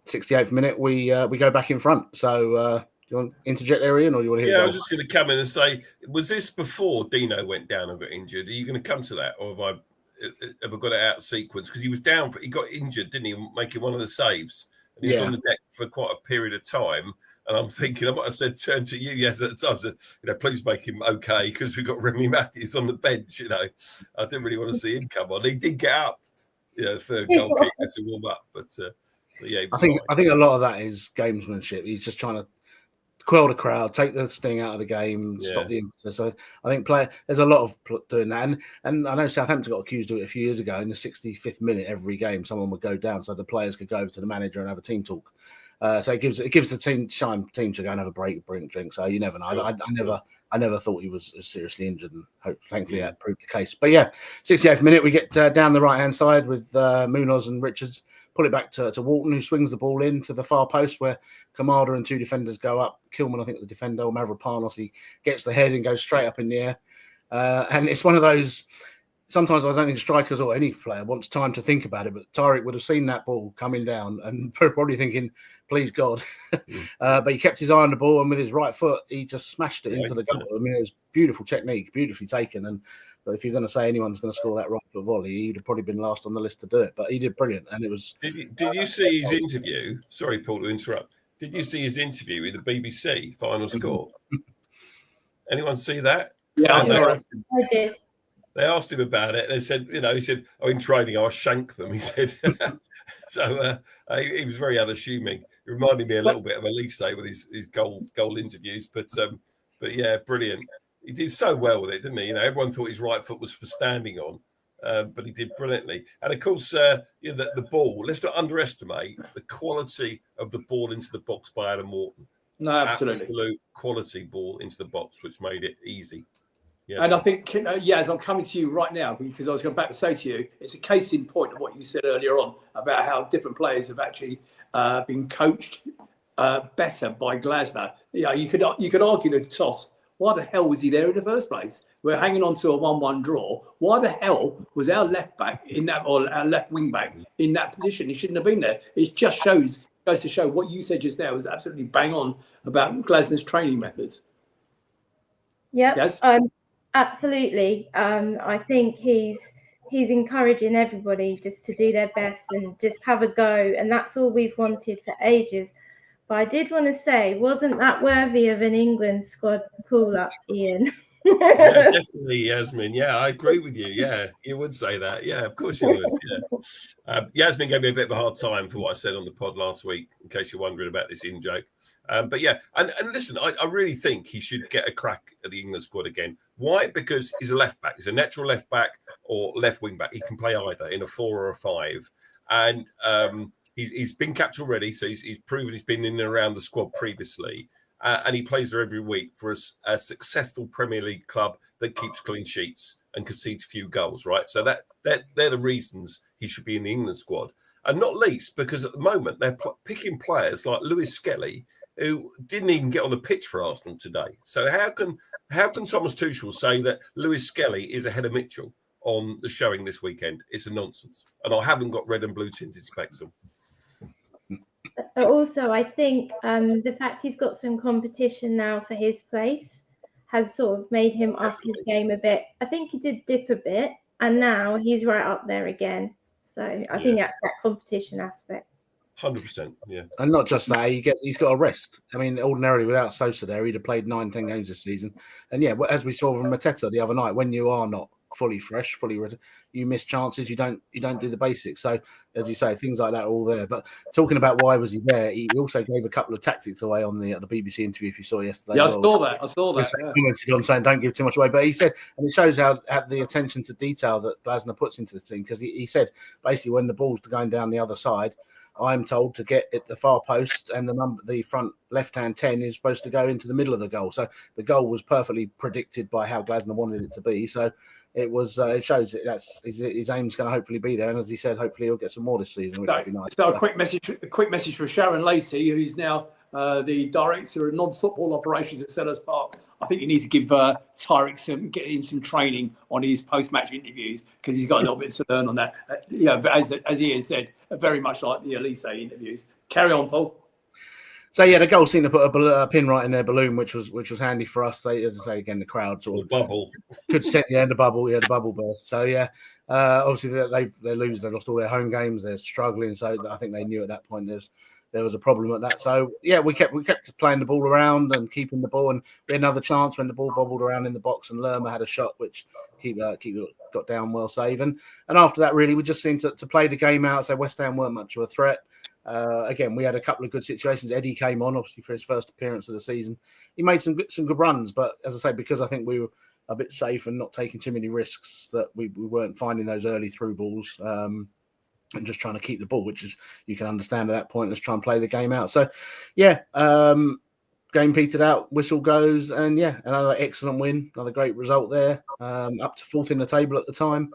68th minute, we go back in front. So do you want to interject there, Ian, or do you want to hear? Yeah, I was just going to come in and say, was this before Dino went down and got injured? Are you going to come to that, or have I got it out of sequence? Because he was down, he got injured, didn't he, making one of the saves? And he was on the deck for quite a period of time. And I'm thinking, I might have said, turn to you, yes, at the time, said, please make him okay, because we've got Remy Matthews on the bench, I didn't really want to see him come on. He did get up, third goal kick to warm up. But yeah, I think a lot of that is gamesmanship. He's just trying to quell the crowd, take the sting out of the game, stop the impetus. So I think there's a lot of doing that. And I know Southampton got accused of it a few years ago. In the 65th minute, every game, someone would go down so the players could go over to the manager and have a team talk. So it gives the team to go and have a break, drink. So you never know. I never thought he was seriously injured, and thankfully that proved the case. But yeah, 68th minute, we get down the right hand side with Munoz and Richards. Pull it back to Walton, who swings the ball in to the far post where Kamada and two defenders go up. Kilman, I think, the defender, or Mavropanos, he gets the head and goes straight up in the air. And it's one of those, sometimes I don't think strikers or any player wants time to think about it, but Tariq would have seen that ball coming down and probably thinking, please God. But he kept his eye on the ball, and with his right foot, he just smashed it into the goal. I mean, it was beautiful technique, beautifully taken. But if you're going to say anyone's going to score that right foot volley, he'd have probably been last on the list to do it. But he did brilliant, and it was. Did you see his interview? Sorry, Paul, to interrupt. Did you see his interview with the BBC final score? Anyone see that? Yeah, I did. They asked him about it. They said, he said, "Oh, in training, I'll shank them." He said. So he was very unassuming. It reminded me a little bit of Elise with his goal interviews, but yeah, brilliant. He did so well with it, didn't he? Everyone thought his right foot was for standing on, but he did brilliantly. And of course, the ball. Let's not underestimate the quality of the ball into the box by Adam Wharton. No, absolutely. Absolute quality ball into the box, which made it easy. Yeah. And I think, as I'm coming to you right now, because I was about to say to you, it's a case in point of what you said earlier on about how different players have actually been coached better by Glasner. You could argue the toss. Why the hell was he there in the first place? We're hanging on to a 1-1 draw. Why the hell was our left back in that, or our left wing back in that position? He shouldn't have been there. It just goes to show what you said just now was absolutely bang on about Glasner's training methods. Yeah. Yes. Absolutely. I think he's encouraging everybody just to do their best and just have a go. And that's all we've wanted for ages. But I did want to say, wasn't that worthy of an England squad call-up, Ian? Yeah, definitely, Yasmin. Yeah, I agree with you. Yeah, you would say that. Yeah, of course you would. Yeah. Yasmin gave me a bit of a hard time for what I said on the pod last week, in case you're wondering about this in-joke. But yeah, and listen, I really think he should get a crack at the England squad again. Why? Because he's a left back. He's a natural left back or left wing back. He can play either in a 4 or a 5. And he's been capped already, so he's proven he's been in and around the squad previously. And he plays there every week for a successful Premier League club that keeps clean sheets and concedes few goals, right? So they're the reasons he should be in the England squad. And not least because at the moment they're picking players like Lewis Skelly, who didn't even get on the pitch for Arsenal today. So how can Thomas Tuchel say that Lewis Skelly is ahead of Mitchell on the showing this weekend? It's a nonsense. And I haven't got red and blue tinted specs on. Also, I think the fact he's got some competition now for his place has sort of made him up his game a bit. I think he did dip a bit, and now he's right up there again. So I think that's that competition aspect. 100%, yeah. And not just that, he's got a rest. I mean, ordinarily without Sosa there, he'd have played 9-10 games this season. And yeah, as we saw from Mateta the other night, when you are not fully fresh, you miss chances, you don't do the basics. So as you say, things like that are all there. But talking about why was he there, he also gave a couple of tactics away on the BBC interview, if you saw yesterday. Yeah, as well. I saw that. Yeah. Commented on saying don't give too much away, but he said, and it shows how the attention to detail that Glasner puts into the team, because he said basically when the ball's going down the other side, I'm told to get at the far post, and the front left-hand 10 is supposed to go into the middle of the goal. So the goal was perfectly predicted by how Glasner wanted it to be. So it was. It shows that that's his aim's going to hopefully be there, and as he said, hopefully he'll get some more this season, which would be nice. So a quick message for Sharon Lacey, who's now the director of non-football operations at Sellers Park. I think you need to give Tyrick get him some training on his post-match interviews, because he's got a little bit to learn on that. As Ian said, very much like the Elise interviews. Carry on, Paul. So yeah, the goal seemed to put a pin right in their balloon, which was handy for us. They, as I say again, the crowd sort of bubble could set the bubble. Yeah, the bubble burst. So yeah, obviously they lose. They lost all their home games. They're struggling. So I think they knew at that point there was a problem at that. So yeah, we kept playing the ball around and keeping the ball, and we had another chance when the ball bobbled around in the box, and Lerma had a shot which Keeper got down well save. And after that, really, we just seemed to play the game out. So West Ham weren't much of a threat. Again, we had a couple of good situations. Eddie came on, obviously, for his first appearance of the season. He made some good runs, but as I say, because I think we were a bit safe and not taking too many risks, that we weren't finding those early through balls. And just trying to keep the ball, which is, you can understand at that point, let's try and play the game out. So, yeah, game petered out, whistle goes, and yeah, another excellent win, another great result there, up to fourth in the table at the time.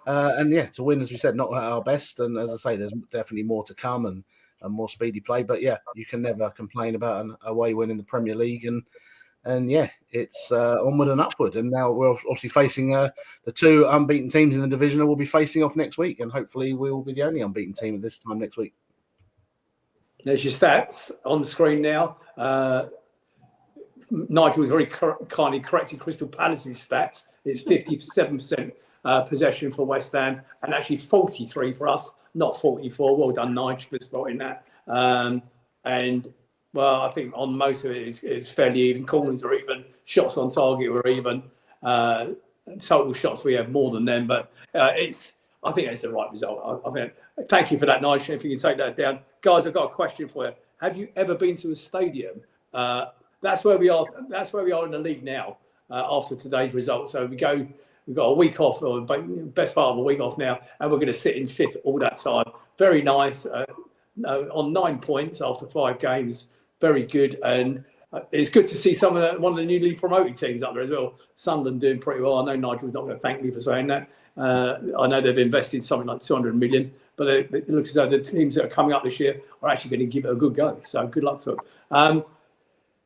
And yeah, to win, as we said, not at our best. And as I say, there's definitely more to come and more speedy play. But yeah, you can never complain about an away win in the Premier League. And yeah, it's onward and upward. And now we're obviously facing the two unbeaten teams in the division, and we'll be facing off next week. And hopefully we will be the only unbeaten team at this time next week. There's your stats on the screen now. Nigel very kindly corrected Crystal Palace's stats. It's 57% possession for West Ham, and actually 43 for us, not 44. Well done, Nigel, for spotting that. And well, I think on most of it, it's fairly even. Corners are even. Shots on target were even. Total shots, we have more than them. But I think that's the right result. I mean, thank you for that, Nigel. If you can take that down. Guys, I've got a question for you. Have you ever been to a stadium? That's where we are. That's where we are in the league now, after today's result. So we've got a week off, or best part of a week off now, and we're going to sit in fifth all that time. Very nice. On 9 points after 5 games. Very good, and it's good to see one of the newly promoted teams up there as well. Sunderland doing pretty well. I know Nigel's not going to thank me for saying that. I know they've invested something like 200 million, but it looks as though the teams that are coming up this year are actually going to give it a good go. So good luck to them.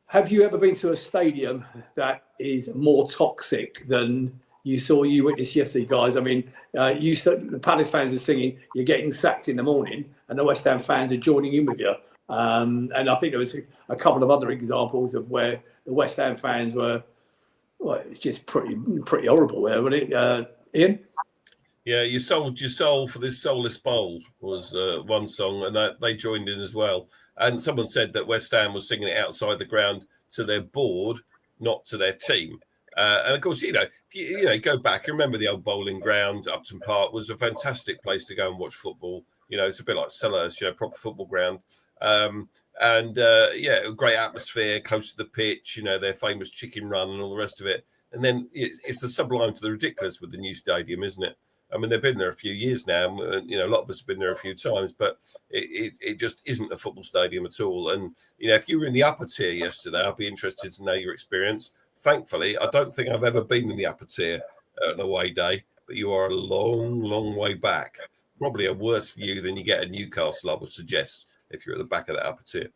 Have you ever been to a stadium that is more toxic than you witnessed yesterday, guys? I mean, the Palace fans are singing, "You're getting sacked in the morning," and the West Ham fans are joining in with you. And I think there was a couple of other examples of where the West Ham fans were, well, it's just pretty horrible there, wasn't it, Ian? Yeah, "You sold your soul for this soulless bowl" was one song, and they joined in as well. And someone said that West Ham was singing it outside the ground to their board, not to their team. And of course, if you go back, you remember the old bowling ground, Upton Park was a fantastic place to go and watch football. It's a bit like Sellers, proper football ground. A great atmosphere, close to the pitch, their famous chicken run and all the rest of it. And then it's the sublime to the ridiculous with the new stadium, isn't it? I mean, they've been there a few years now. A lot of us have been there a few times, but it just isn't a football stadium at all. And, if you were in the upper tier yesterday, I'd be interested to know your experience. Thankfully, I don't think I've ever been in the upper tier at an away day, but you are a long, long way back. Probably a worse view than you get at Newcastle, I would suggest, if you're at the back of that upper tier.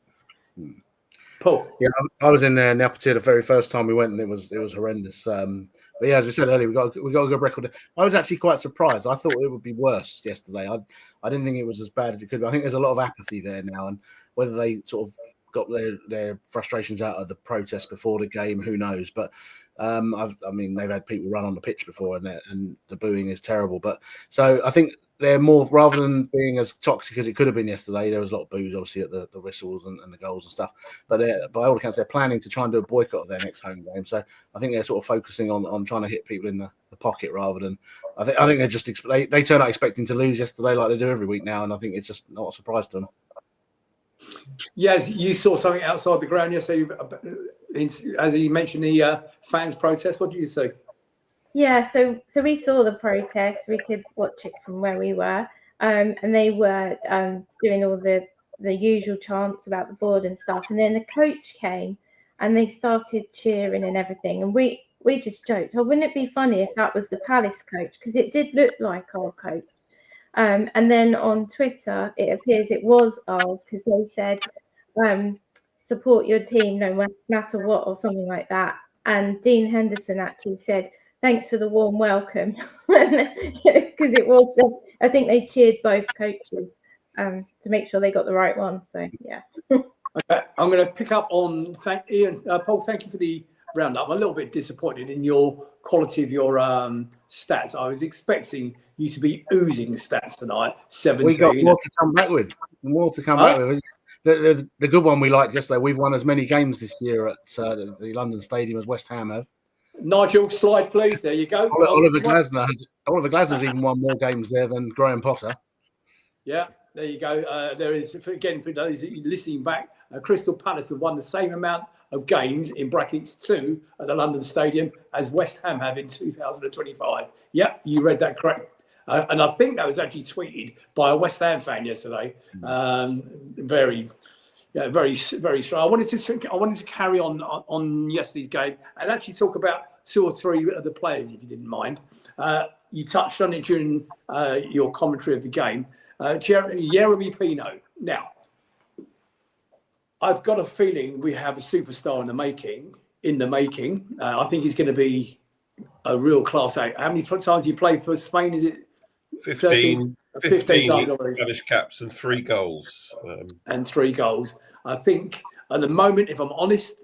Paul? Yeah, I was in there in the upper tier the very first time we went, and it was horrendous. But yeah, as we said earlier, we got a good record. I was actually quite surprised. I thought it would be worse yesterday. I didn't think it was as bad as it could be. I think there's a lot of apathy there now, and whether they sort of got their frustrations out of the protest before the game. Who knows? But I mean, they've had people run on the pitch before, and the booing is terrible. But so I think they're more, rather than being as toxic as it could have been yesterday. There was a lot of boos, obviously, at the whistles and the goals and stuff. But by all accounts, they're planning to try and do a boycott of their next home game. So I think they're sort of focusing on trying to hit people in the pocket rather than. I think they're just they turn out expecting to lose yesterday like they do every week now, and I think it's just not a surprise to them. Yes, you saw something outside the ground yesterday. As he mentioned, the fans' protest. What did you see? Yeah, so we saw the protest. We could watch it from where we were, and they were doing all the usual chants about the board and stuff. And then the coach came, and they started cheering and everything. And we just joked, "Oh, wouldn't it be funny if that was the Palace coach?" Because it did look like our coach. And then on Twitter, it appears it was ours because they said, "Support your team no matter what," or something like that. And Dean Henderson actually said, "Thanks for the warm welcome," because it was. I think they cheered both coaches to make sure they got the right one. So yeah. Okay, I'm going to pick up on Ian. Paul, thank you for the roundup. I'm a little bit disappointed in your quality of your stats. I was expecting you to be oozing stats tonight. 17. We got more to come back with. More to come back with. The good one we liked yesterday. We've won as many games this year at the London Stadium as West Ham have. Nigel, slide please. There you go. Oliver Glasner's even won more games there than Graham Potter. Yeah, there you go. There is, again, for those listening back, Crystal Palace have won the same amount of games, in brackets 2, at the London Stadium as West Ham have in 2025. Yeah, you read that correct. And I think that was actually tweeted by a West Ham fan yesterday. Very strong. I wanted to carry on yesterday's game and actually talk about 2 or 3 of the players, if you didn't mind. You touched on it during your commentary of the game. Jeremy Pino. Now, I've got a feeling we have a superstar in the making. I think he's going to be a real class act. How many times you played for Spain? Is it 15 times Spanish caps and 3 goals. And 3 goals. I think at the moment, if I'm honest,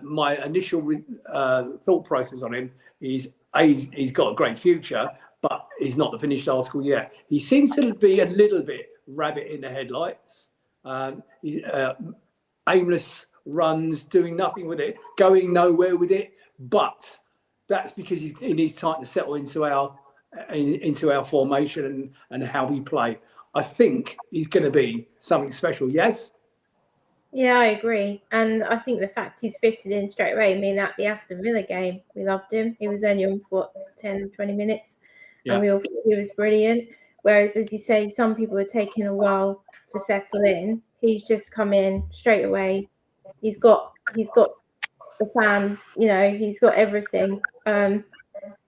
my initial thought process on him is he's got a great future, but he's not the finished article yet. He seems to be a little bit rabbit in the headlights. Aimless runs, doing nothing with it, going nowhere with it. But that's because he needs time to settle into our formation and how we play. I think he's going to be something special. Yes. Yeah, I agree. And I think the fact he's fitted in straight away, I mean, at the Aston Villa game, we loved him. He was only on for 10, 20 minutes. Yeah. And we all thought he was brilliant. Whereas, as you say, some people are taking a while to settle in. He's just come in straight away. He's got the fans, he's got everything.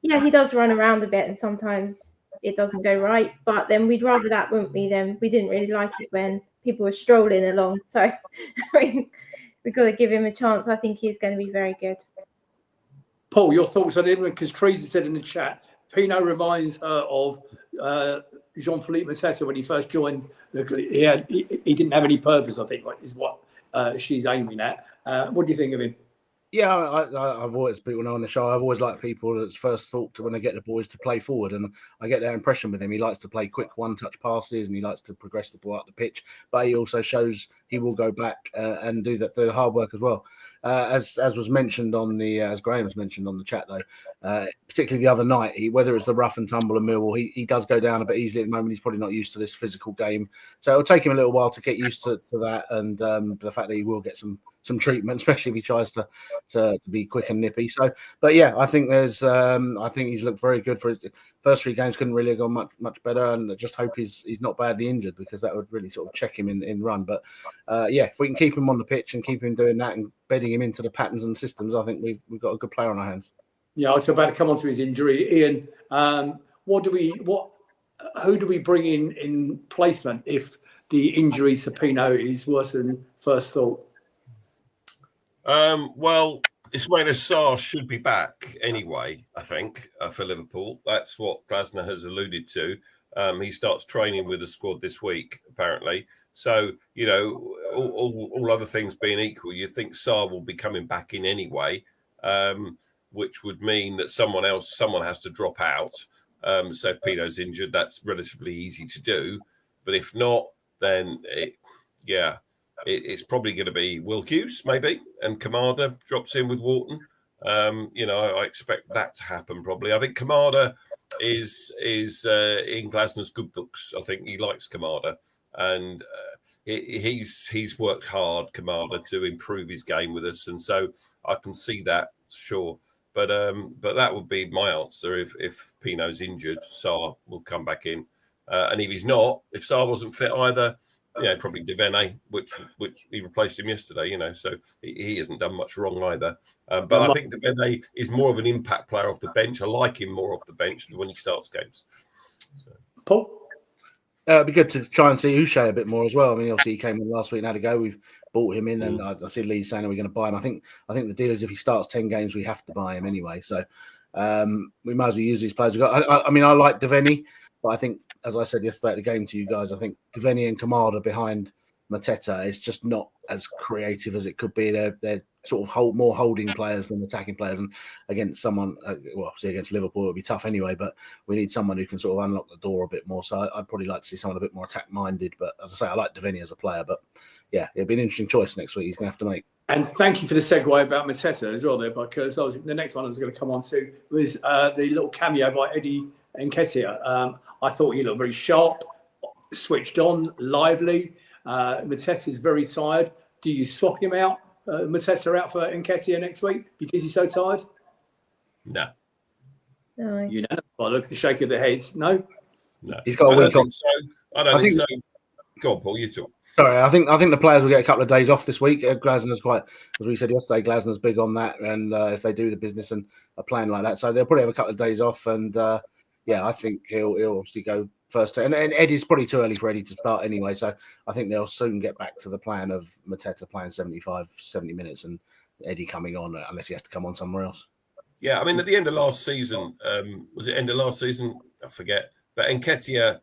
Yeah, he does run around a bit and sometimes it doesn't go right. But then we'd rather that, wouldn't we? Then we didn't really like it when people were strolling along. So I mean, we've got to give him a chance. I think he's going to be very good. Paul, your thoughts on him? Because Teresa said in the chat, Pino reminds her of Jean-Philippe Mateta when he first joined. He didn't have any purpose, I think, is what she's aiming at. What do you think of him? Yeah, I've always, people know on the show, I've always liked people that's first thought to when they get the boys to play forward. And I get that impression with him. He likes to play quick one-touch passes and he likes to progress the ball up the pitch. But he also shows he will go back and do the hard work as well. As was mentioned as Graham has mentioned on the chat though, particularly the other night, whether it's the rough and tumble of Millwall, he does go down a bit easily at the moment. He's probably not used to this physical game, so it'll take him a little while to get used to that. And the fact that he will get some treatment, especially if he tries to be quick and nippy. So, but yeah, I think I think he's looked very good for his first 3 games. Couldn't really have gone much better, and I just hope he's not badly injured because that would really sort of check him in run. But yeah, if we can keep him on the pitch and keep him doing that and bedding him into the patterns and systems, I think we've got a good player on our hands. Yeah, I was about to come on to his injury, Ian. Who do we bring in placement if the injury to Pino is worse than first thought? Well, Ismaila Sarr should be back anyway, I think, for Liverpool. That's what Glasner has alluded to. He starts training with the squad this week, apparently. So, all other things being equal, you think Sarr will be coming back in anyway, which would mean that someone has to drop out. So if Pino's injured, that's relatively easy to do. But if not, then it's probably going to be Will Hughes, maybe, and Kamada drops in with Wharton. I expect that to happen probably. I think Kamada is in Glasner's good books. I think he likes Kamada, and he's worked hard, Kamada, to improve his game with us, and so I can see that, sure. But that would be my answer. If Pino's injured, Sarr will come back in, and if he's not, if Sarr wasn't fit either, probably Devene, which he replaced him yesterday. So he hasn't done much wrong either. But I think Devene is more of an impact player off the bench. I like him more off the bench than when he starts games. So. Paul? It'd be good to try and see Uche a bit more as well. I mean, obviously he came in last week and had a go. We've bought him in, and I see Lee saying, "Are we going to buy him?" I think the deal is if he starts 10 games, we have to buy him anyway. So we might as well use these players. I mean, I like Devene, but I think, as I said yesterday at the game to you guys, I think Devene and Kamada behind Mateta is just not as creative as it could be. They're sort of more holding players than attacking players, and against someone, obviously against Liverpool, it would be tough anyway. But we need someone who can sort of unlock the door a bit more. So I'd probably like to see someone a bit more attack-minded. But as I say, I like Devene as a player. But yeah, it'd be an interesting choice next week. He's going to have to make. And thank you for the segue about Mateta as well, there, because the next one I was going to come on to was the little cameo by Eddie Nketiah. I thought he looked very sharp, switched on, lively. Mateta is very tired. Do you swap him out, Mateta out for Nketiah next week because he's so tired? No. Unanimous. By look at the shake of the heads. No. He's got a week off. I don't think so. Go on, Paul. You talk. Sorry, I think the players will get a couple of days off this week. Glasner's quite, as we said yesterday, Glasner's big on that, and if they do the business and are playing like that, so they'll probably have a couple of days off. And I think he'll obviously go first. And Eddie's probably too early for Eddie to start anyway, so I think they'll soon get back to the plan of Mateta playing 75, 70 minutes and Eddie coming on, unless he has to come on somewhere else. Yeah, I mean, at the end of last season, was it end of last season? I forget. But Nketiah,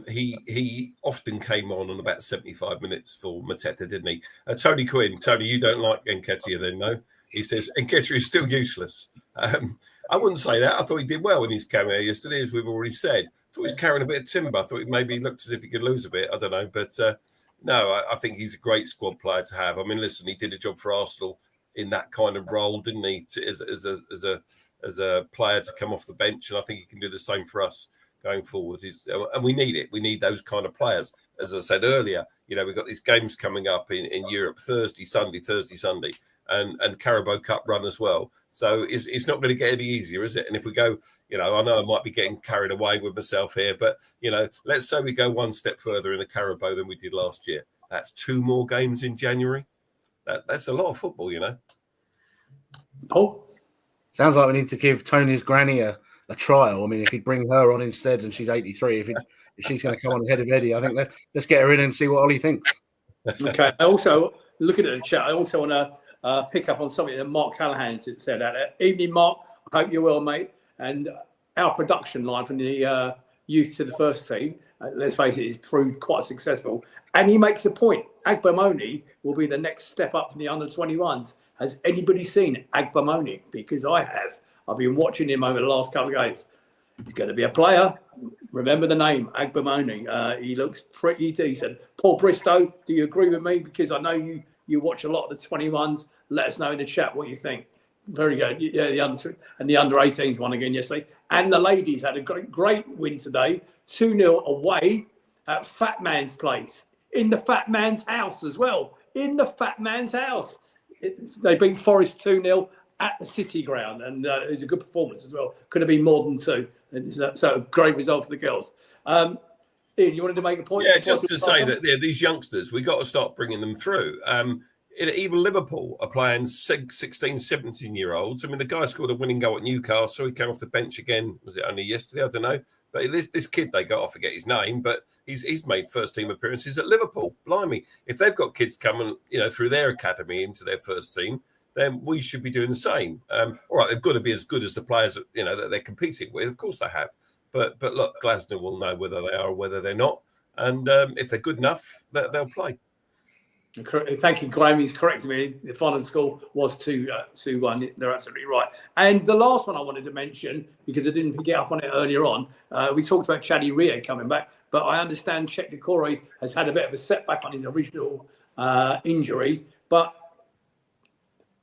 he often came on about 75 minutes for Mateta, didn't he? Tony Quinn, you don't like Nketiah then, no? He says, Nketiah is still useless. I wouldn't say that. I thought he did well in his cameo yesterday, as we've already said. I thought he was carrying a bit of timber. I thought maybe he looked as if he could lose a bit. I don't know. But no, I think he's a great squad player to have. I mean, listen, he did a job for Arsenal in that kind of role, didn't he? As a player to come off the bench. And I think he can do the same for us going forward. And we need it. We need those kind of players. As I said earlier, we've got these games coming up in Europe, Thursday, Sunday, and Carabao Cup run as well. So it's not going to get any easier, is it? And if we go, I know I might be getting carried away with myself here, but, let's say we go one step further in the Carabao than we did last year. That's 2 more games in January. That's a lot of football, Paul? Sounds like we need to give Tony's granny a trial. I mean, if he'd bring her on instead and she's 83, if she's going to come on ahead of Eddie, I think let's get her in and see what Ollie thinks. Okay. I also, looking at the chat, I also want to pick up on something that Mark Callahan said out there. Evening, Mark. I hope you're well, mate. And our production line from the youth to the first team, let's face it, is proved quite successful. And he makes a point. Agbamoni will be the next step up from the under-21s. Has anybody seen Agbamoni? Because I have. I've been watching him over the last couple of games. He's going to be a player. Remember the name, Agbamoni. He looks pretty decent. Paul Bristow, do you agree with me? Because I know you watch a lot of the 21s. Let us know in the chat what you think. Very good. Yeah, the under 18s won again yesterday. And the ladies had a great win today. 2-0 away at Fat Man's place. In the Fat Man's house as well. In the Fat Man's house. They beat Forest 2-0 at the City Ground. And it was a good performance as well. Could have been more than 2. So a great result for the girls. Ian, you wanted to make a point? Yeah, just to say that these youngsters, we got to start bringing them through. Even Liverpool are playing 16, 17-year-olds. I mean, the guy scored a winning goal at Newcastle. He came off the bench again. Was it only yesterday? I don't know. But this kid they got, I forget his name, but he's made first-team appearances at Liverpool. Blimey. If they've got kids coming, through their academy into their first team, then we should be doing the same. All right, they've got to be as good as the players, that they're competing with. Of course they have. But look, Glasgow will know whether they are or whether they're not. And if they're good enough, they'll play. Thank you, Graham. He's correcting me. The final score was 2-1. They're absolutely right. And the last one I wanted to mention, because I didn't pick it up on it earlier on, we talked about Chadi Rie coming back, but I understand Czech Decore has had a bit of a setback on his original injury. But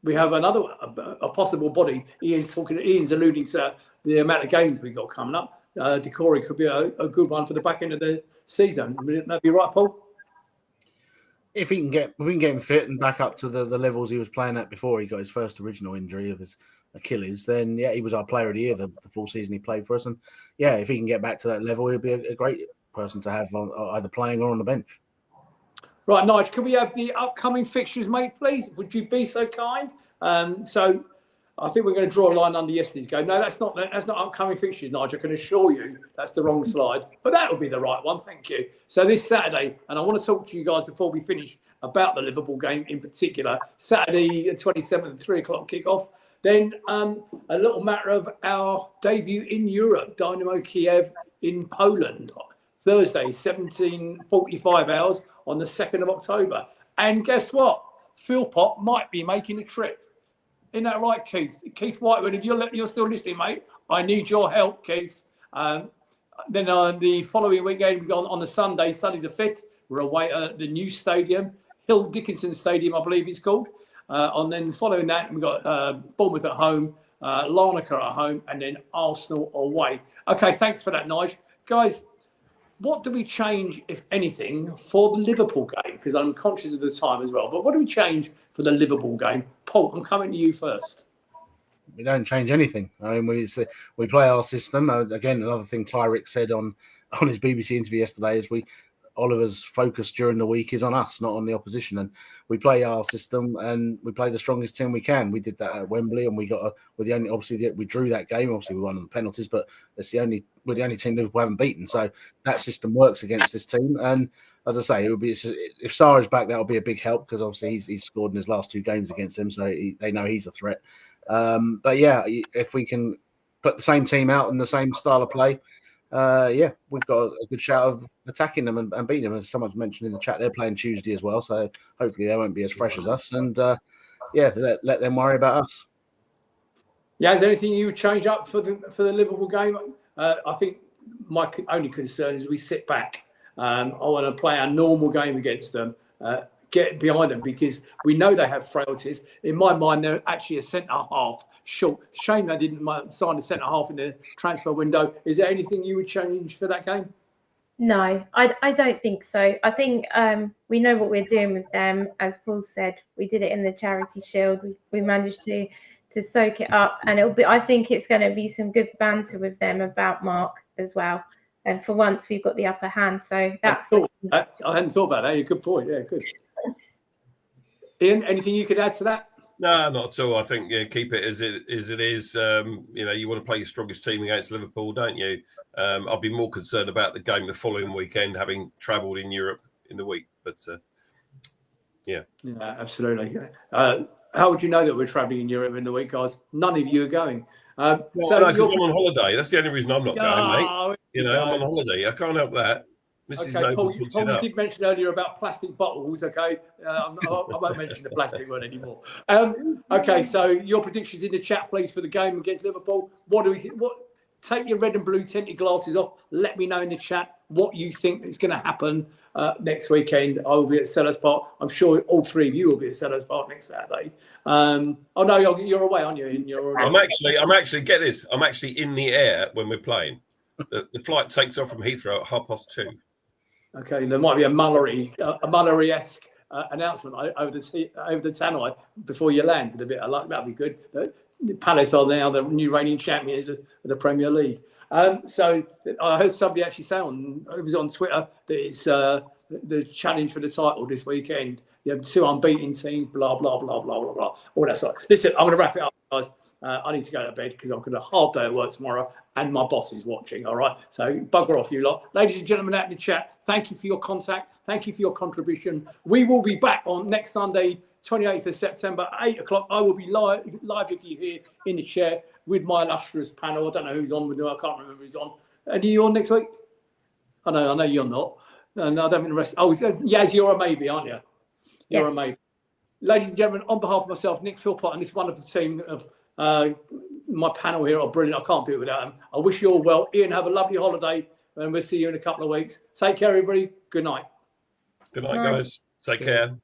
we have a possible body. Ian's alluding to the amount of games we've got coming up. Decore could be a good one for the back end of the season. Wouldn't that be right, Paul? If we can get him fit and back up to the levels he was playing at before he got his first original injury of his Achilles, then yeah, he was our player of the year the full season he played for us. And yeah, if he can get back to that level, he'll be a great person to have either playing or on the bench. Right, Nigel, can we have the upcoming fixtures, mate, please? Would you be so kind? So I think we're going to draw a line under yesterday's game. No, that's not upcoming fixtures, Nigel. I can assure you that's the wrong slide, but that will be the right one. Thank you. So this Saturday, and I want to talk to you guys before we finish about the Liverpool game in particular. Saturday, 27th, 3 o'clock kickoff. Then a little matter of our debut in Europe, Dynamo Kiev in Poland. Thursday, 17:45 hours on the 2nd of October. And guess what? Philpott might be making a trip. Isn't that right, Keith? Keith Whitewood, if you're still listening, mate, I need your help, Keith. Then on the following weekend, we go on the Sunday the 5th, we're away at the new stadium, Hill Dickinson Stadium, I believe it's called. And then following that, we've got Bournemouth at home, Larnaca at home, and then Arsenal away. Okay, thanks for that, Nigel. Guys, what do we change, if anything, for the Liverpool game? Because I'm conscious of the time as well. But what do we change for the Liverpool game? Paul, I'm coming to you first. We don't change anything. I mean, we play our system. Again, another thing Tyrick said on his BBC interview yesterday is Oliver's focus during the week is on us, not on the opposition. And we play our system and we play the strongest team we can. We did that at Wembley and we drew that game. Obviously, we won on the penalties, but we're the only team Liverpool haven't beaten. So that system works against this team. And as I say, it would be if Sarah's back, that'll be a big help because obviously he's scored in his last 2 games against them, so they know he's a threat. But yeah, if we can put the same team out in the same style of play, we've got a good shout of attacking them and beating them. As someone's mentioned in the chat, they're playing Tuesday as well, so hopefully they won't be as fresh as us. And let them worry about us. Yeah, is there anything you would change up for the Liverpool game? I think my only concern is we sit back. I want to play our normal game against them, get behind them because we know they have frailties. In my mind, they're actually a centre-half short. Shame they didn't sign a centre-half in the transfer window. Is there anything you would change for that game? No, I don't think so. I think we know what we're doing with them. As Paul said, we did it in the Charity Shield. We managed to soak it up, and I think it's going to be some good banter with them about Mark as well. And for once, we've got the upper hand. So that's. I hadn't thought about that. Good point. Yeah, good. Ian, anything you could add to that? No, not at all. I think keep it as it is. You want to play your strongest team against Liverpool, don't you? I'll be more concerned about the game the following weekend, having travelled in Europe in the week. But yeah, absolutely. How would you know that we're travelling in Europe in the week, guys? None of you are going. because I'm on holiday. That's the only reason I'm not going, mate. I'm on holiday. I can't help that. Okay, Paul, you did mention earlier about plastic bottles. Okay, I won't mention the plastic one anymore. Okay, so your predictions in the chat, please, for the game against Liverpool. What do we think? Take your red and blue tinted glasses off. Let me know in the chat what you think is going to happen next weekend. I will be at Sellers Park. I'm sure all 3 of you will be at Sellers Park next Saturday. Oh no, you're away, aren't you? I'm actually get this. I'm actually in the air when we're playing. The flight takes off from Heathrow at 2:30. Okay, there might be a Mullery-esque announcement over the tannoy before you land with a bit of luck. That'd be good. Palace are now the new reigning champions of the Premier League. So I heard somebody actually say it was on Twitter that it's the challenge for the title this weekend. You have 2 unbeaten teams, blah, blah, blah, blah, blah, blah. All that sort. Listen, I'm going to wrap it up, guys. I need to go to bed because I've got a hard day at work tomorrow and my boss is watching, all right? So bugger off, you lot. Ladies and gentlemen out in the chat, thank you for your contact. Thank you for your contribution. We will be back on next Sunday, 28th of September, 8 o'clock. I will be live with you here in the chair with my illustrious panel. I don't know who's on with me. I can't remember who's on. And are you on next week? I know you're not. And I don't think the rest. Oh, Yaz, you're a maybe, aren't you? You're a maybe. Ladies and gentlemen, on behalf of myself, Nick Philpott, and this wonderful team of my panel here are brilliant. I can't do it without them. I wish you all well. Ian, have a lovely holiday, and we'll see you in a couple of weeks. Take care, everybody. Good night. Good night, guys. Take care.